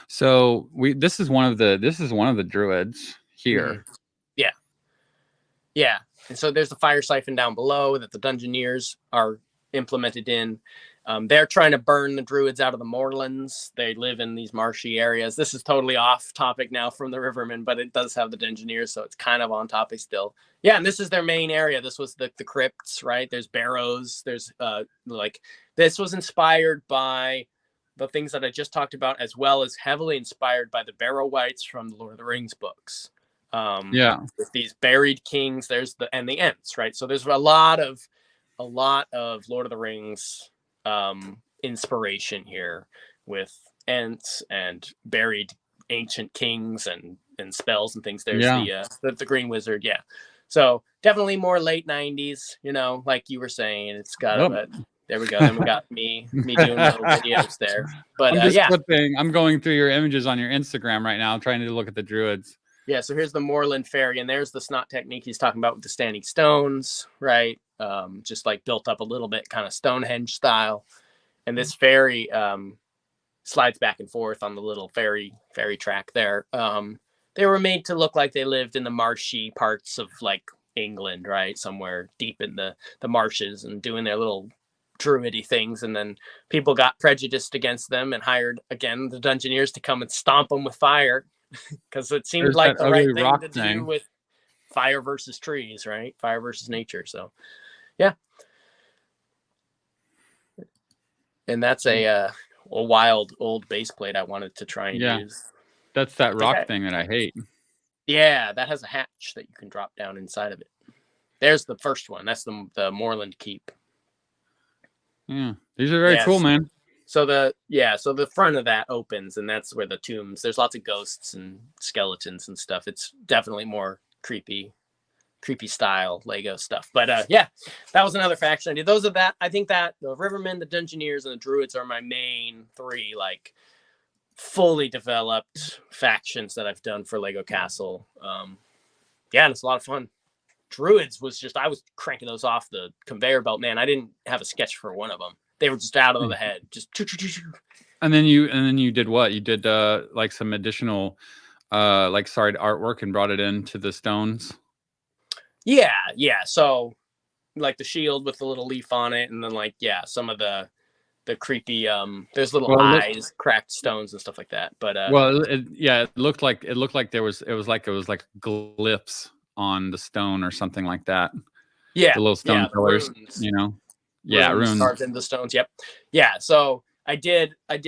So this is one of the Druids here. Mm-hmm. Yeah, and so there's the fire siphon down below that the Dungeoneers are implemented in. They're trying to burn the Druids out of the moorlands. They live in these marshy areas. This is totally off topic now from the Rivermen, but it does have the Dungeoneers, so it's kind of on topic still. Yeah, and this is their main area. This was the crypts, right? There's barrows. There's this was inspired by the things that I just talked about, as well as heavily inspired by the Barrow Wights from the Lord of the Rings books. With these buried kings, there's the Ents, right? So there's a lot of Lord of the Rings inspiration here, with Ents and buried ancient kings and spells and things. There's the Green Wizard. Yeah, so definitely more late 90s, like you were saying. It's got there we go. Then we got me doing little videos there. But I'm going through your images on your Instagram right now, trying to look at the Druids. Yeah, so here's the Moorland Fairy, and there's the snot technique he's talking about with the standing stones, right? Just like built up a little bit, kind of Stonehenge style. And this fairy slides back and forth on the little fairy track there. They were made to look like they lived in the marshy parts of like England, right? Somewhere deep in the marshes, and doing their little druidy things. And then people got prejudiced against them and hired, again, the Dungeoneers to come and stomp them with fire. Because it seemed like the right thing to do with fire versus trees, right? Fire versus nature. So, yeah. And that's a wild old base plate I wanted to try and use. That's that rock thing that I hate. Yeah, that has a hatch that you can drop down inside of it. There's the first one. That's the Moorland Keep. Yeah, these are very cool, man. So the front of that opens, and that's where the tombs. There's lots of ghosts and skeletons and stuff. It's definitely more creepy style Lego stuff. But yeah, that was another faction I did. Those are that. I think that the Rivermen, the Dungeoneers, and the Druids are my main three, like, fully developed factions that I've done for Lego Castle. Yeah, and it's a lot of fun. Druids was just, I was cranking those off the conveyor belt, man. I didn't have a sketch for one of them. They were just out of the head, just. And then you did what? You did like some additional artwork and brought it into the stones. Yeah. So like the shield with the little leaf on it, and then like some of the creepy there's little eyes, cracked stones and stuff like that. But it looked like it was like glyphs on the stone or something like that. Yeah, the little stone pillars, runes. Runes carved into the stones. Yep. Yeah. So I did a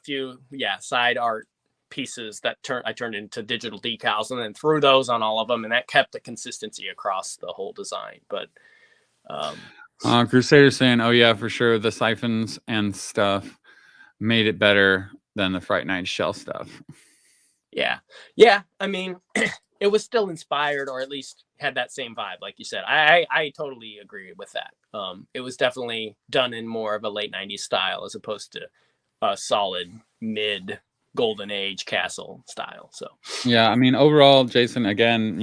few side art pieces that I turned into digital decals, and then threw those on all of them, and that kept the consistency across the whole design. But Crusader saying, oh yeah, for sure, the siphons and stuff made it better than the Fright Night shell stuff. Yeah. I mean, it was still inspired, or at least had that same vibe, like you said. I totally agree with that. It was definitely done in more of a late 90s style as opposed to a solid mid golden age castle style. So yeah, I mean, overall, Jason, again,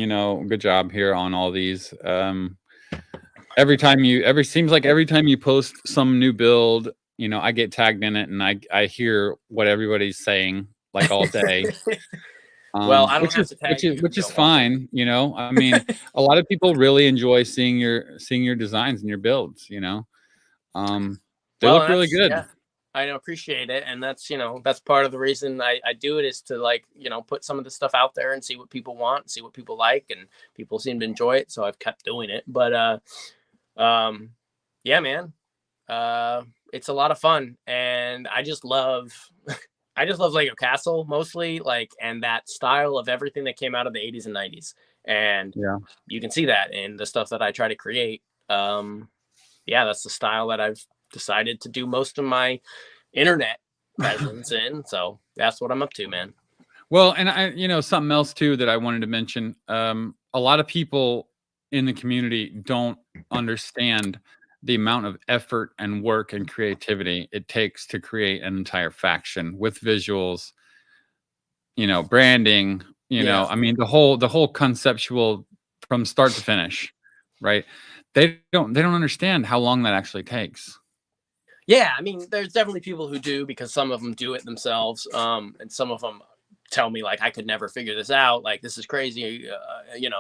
good job here on all these. Seems like every time you post some new build, I get tagged in it, and I hear what everybody's saying like all day. Well, I don't have to tag you, which is fine. I mean, a lot of people really enjoy seeing your designs and your builds. They look really good. Yeah, I appreciate it, and that's that's part of the reason I do it, is to, like, put some of the stuff out there and see what people want, see what people like, and people seem to enjoy it, so I've kept doing it. But yeah, man, it's a lot of fun, and I just love Lego Castle mostly, like, and that style of everything that came out of the 80s and 90s. And you can see that in the stuff that I try to create. That's the style that I've decided to do most of my internet presence in. So that's what I'm up to, man. Well, and I, something else too that I wanted to mention. A lot of people in the community don't understand the amount of effort and work and creativity it takes to create an entire faction with visuals, branding, I mean, the whole conceptual from start to finish, right? They don't understand how long that actually takes. Yeah, I mean, there's definitely people who do, because some of them do it themselves, and some of them tell me, like, I could never figure this out, like, this is crazy,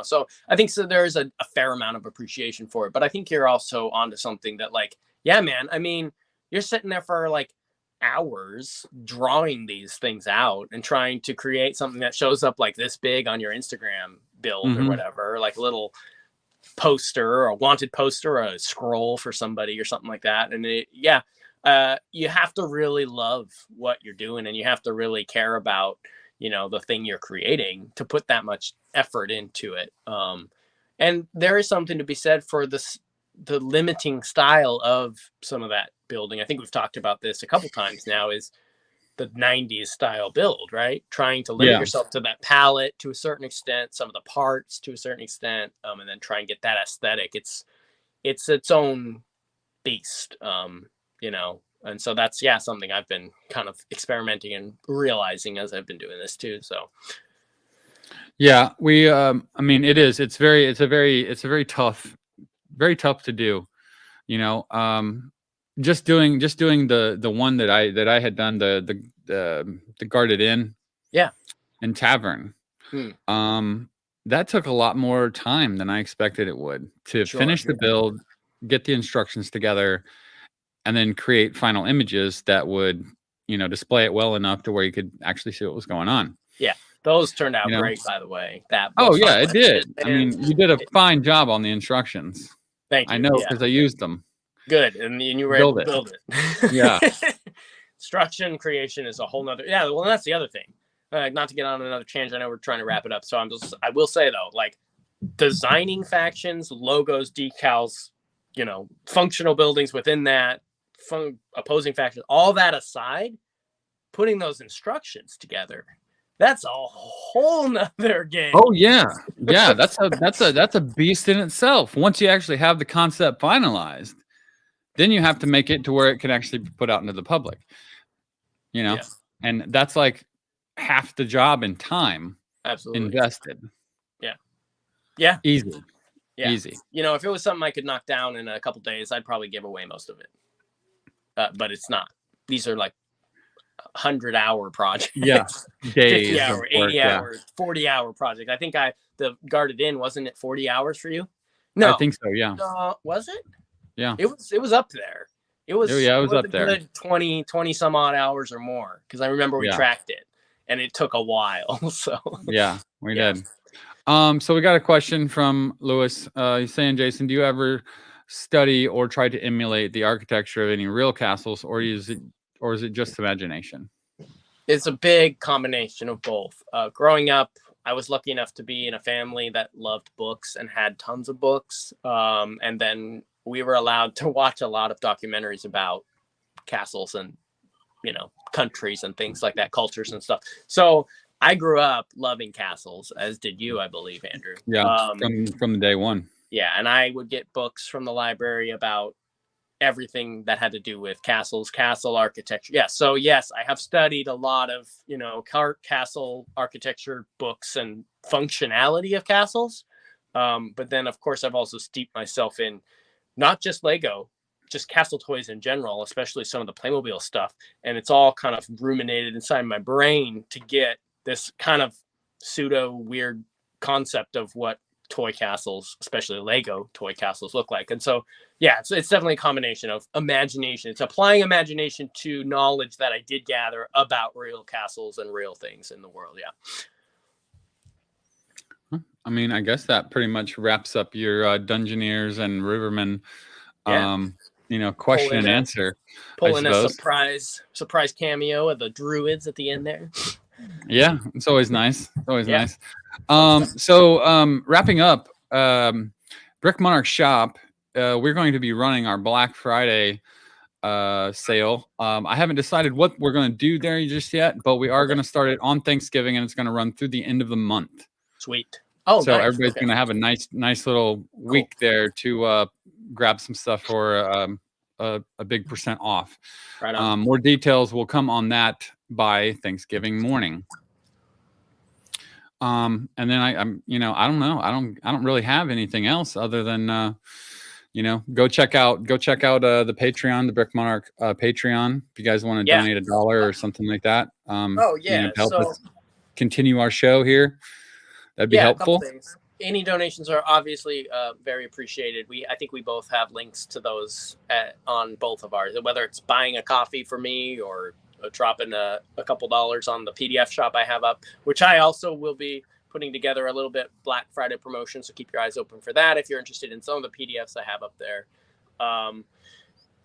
so I think there's a fair amount of appreciation for it. But I think you're also onto something that, like, yeah, man, I mean, you're sitting there for like hours drawing these things out and trying to create something that shows up like this big on your Instagram build or whatever, like a little poster or a wanted poster or a scroll for somebody or something like that. And you have to really love what you're doing, and you have to really care about the thing you're creating to put that much effort into it. And there is something to be said for the limiting style of some of that building. I think we've talked about this a couple times now, is the 90s style build, right? Trying to limit yourself to that palette to a certain extent, some of the parts to a certain extent, and then try and get that aesthetic. It's its own beast, and so that's something I've been kind of experimenting and realizing as I've been doing this too. So we I mean, it's very tough to do, just doing the one that I had done, the guarded inn and tavern. That took a lot more time than I expected it would, to finish the build, get the instructions together, and then create final images that would, display it well enough to where you could actually see what was going on. Yeah, those turned out great, by the way. It did. I mean, you did a fine job on the instructions. Thank you. I know, because I used them. Good, and you were able to build it. Yeah. Instruction creation is a whole nother. Yeah, well, that's the other thing. Not to get on another tangent, I know we're trying to wrap it up. So I will say though, like, designing factions, logos, decals, functional buildings within that, opposing factions, all that aside, putting those instructions together, that's a whole nother game. Oh yeah, yeah. That's a beast in itself. Once you actually have the concept finalized, then you have to make it to where it can actually be put out into the public. You know, and that's like half the job in time invested. Yeah, easy. Yeah. Easy. You know, if it was something I could knock down in a couple days, I'd probably give away most of it. But it's not. These are like 100-hour projects. Yeah. Days. 50-hour, 80-hour, 40-hour project. I think the Guarded Inn, wasn't it 40 hours for you? No. I think so, yeah. Was it? Yeah. It was up there. It was up there. Good 20 some odd hours or more, because I remember we tracked it and it took a while. So yeah, we did. So we got a question from Lewis. He's saying, Jason, do you ever study or try to emulate the architecture of any real castles, or is it just imagination? It's a big combination of both. Growing up, I was lucky enough to be in a family that loved books and had tons of books. And then we were allowed to watch a lot of documentaries about castles and, you know, countries and things like that, cultures and stuff. So I grew up loving castles, as did you, I believe, Andrew. Yeah, from the day one. Yeah, and I would get books from the library about everything that had to do with castles, castle architecture. Yeah, so yes, I have studied a lot of, you know, castle architecture books and functionality of castles. But then, of course, I've also steeped myself in not just Lego, just castle toys in general, especially some of the Playmobil stuff. And it's all kind of ruminated inside my brain to get this kind of pseudo weird concept of what toy castles, especially Lego toy castles, look like. And so, yeah, it's definitely a combination of imagination. It's applying imagination to knowledge that I did gather about real castles and real things in the world. Yeah. I mean, I guess that pretty much wraps up your Dungeoneers and Rivermen, you know, question and answer. Pulling a surprise cameo of the Druids at the end there. Yeah, it's always nice. It's always nice. So wrapping up, Brick Monarch Shop, we're going to be running our Black Friday sale. I haven't decided what we're going to do there just yet, but we are going to start it on Thanksgiving, and it's going to run through the end of the month. Sweet. Oh, so nice. Everybody's going to have a nice little week there to grab some stuff for a big % off. Right on. More details will come on that by Thanksgiving morning. And then I'm, you know, I don't know. I don't really have anything else other than, you know, go check out the Patreon, the Brick Monarch Patreon. If you guys want to donate $1 or something like that. You know, to help us continue our show here. That'd be helpful. Any donations are obviously very appreciated. I think we both have links to those on both of ours, whether it's buying a coffee for me or dropping a couple dollars on the PDF shop I have up, which I also will be putting together a little bit Black Friday promotion. So keep your eyes open for that if you're interested in some of the PDFs I have up there.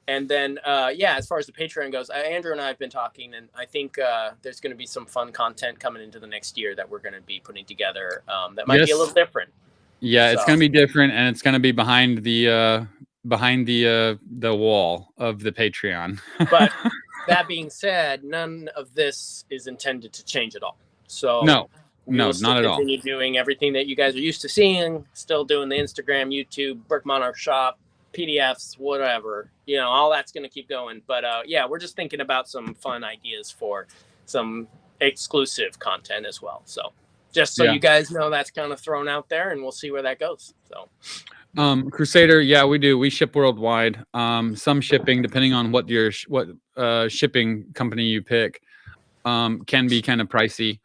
And then, as far as the Patreon goes, Andrew and I have been talking, and I think there's going to be some fun content coming into the next year that we're going to be putting together that might be a little different. Yeah, it's going to be different, and it's going to be behind the wall of the Patreon. But that being said, none of this is intended to change at all. So no, not at all. Continue doing everything that you guys are used to seeing. Still doing the Instagram, YouTube, Brick Monarch Shop, PDFs, whatever. You know, all that's going to keep going. But we're just thinking about some fun ideas for some exclusive content as well. So just so you guys know, that's kind of thrown out there, and we'll see where that goes. So. Crusader, we do. We ship worldwide. Some shipping, depending on what shipping company you pick, can be kind of pricey.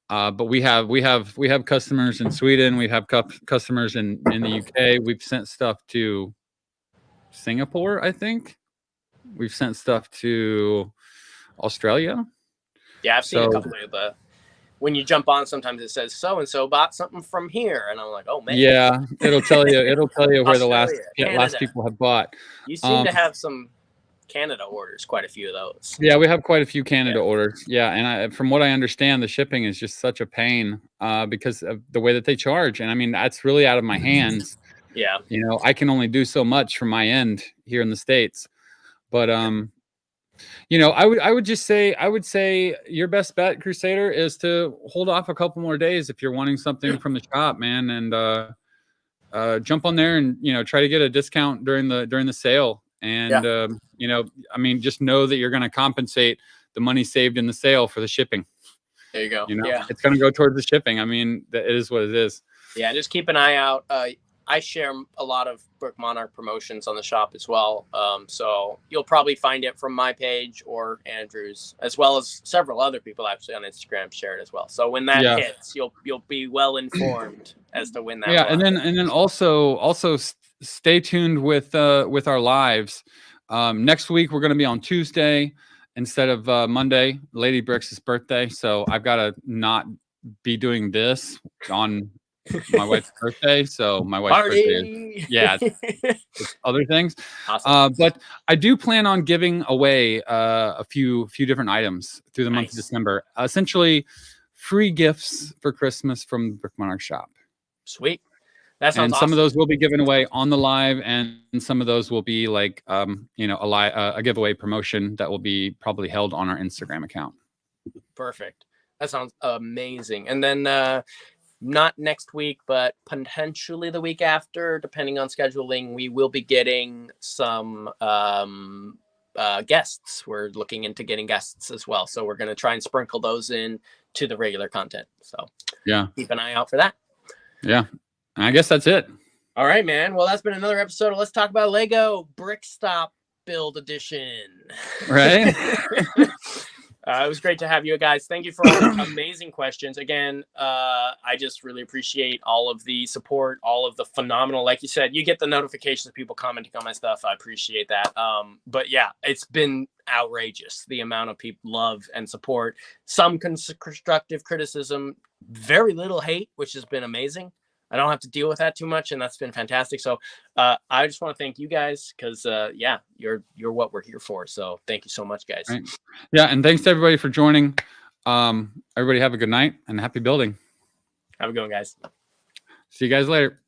But we have customers in Sweden. We have customers in the UK. We've sent stuff to Singapore, I think. We've sent stuff to Australia. Yeah, I've seen a couple of the. When you jump on, sometimes it says so and so bought something from here, and I'm like, oh man. Yeah, it'll tell you where the last people have bought. You seem to have some Canada orders, quite a few of those. Yeah, we have quite a few Canada orders. Yeah, and from what I understand, the shipping is just such a pain because of the way that they charge, and I mean that's really out of my hands. Yeah, you know, I can only do so much from my end here in the States. But I would say your best bet, Crusader, is to hold off a couple more days if you're wanting something from the shop, man, and jump on there and try to get a discount during the sale. And just know that you're going to compensate the money saved in the sale for the shipping. There you go. It's going to go towards the shipping. I mean, it is what it is. Yeah, just keep an eye out. I share a lot of Brick Monarch promotions on the shop as well. So you'll probably find it from my page or Andrew's, as well as several other people actually on Instagram share it as well. So when that hits, you'll be well informed as to when that. Yeah, and then also stay tuned with our lives. Next week we're going to be on Tuesday instead of Monday, Lady Brick's birthday. So I've got to not be doing this on my wife's birthday. So my wife's birthday it's other things. Awesome. But I do plan on giving away a few different items through the month of December. Essentially free gifts for Christmas from the Brick Monarch shop. Sweet. That sounds awesome. Some of those will be given away on the live, and some of those will be like a giveaway promotion that will be probably held on our Instagram account. Perfect. That sounds amazing. And then not next week, but potentially the week after, depending on scheduling, we will be getting some guests. We're looking into getting guests as well. So we're going to try and sprinkle those in to the regular content. So keep an eye out for that. Yeah. I guess that's it. All right, man. Well, that's been another episode of Let's Talk About Lego Brick Stop Build Edition. Right? It was great to have you guys. Thank you for all the amazing questions. Again, I just really appreciate all of the support, all of the phenomenal, like you said, you get the notifications of people commenting on my stuff. I appreciate that. But yeah, it's been outrageous, the amount of people love and support. Some constructive criticism, very little hate, which has been amazing. I don't have to deal with that too much, and that's been fantastic. So I just want to thank you guys because, you're what we're here for. So thank you so much, guys. Right. Yeah, and thanks to everybody for joining. Everybody have a good night and happy building. Have a good one, guys. See you guys later.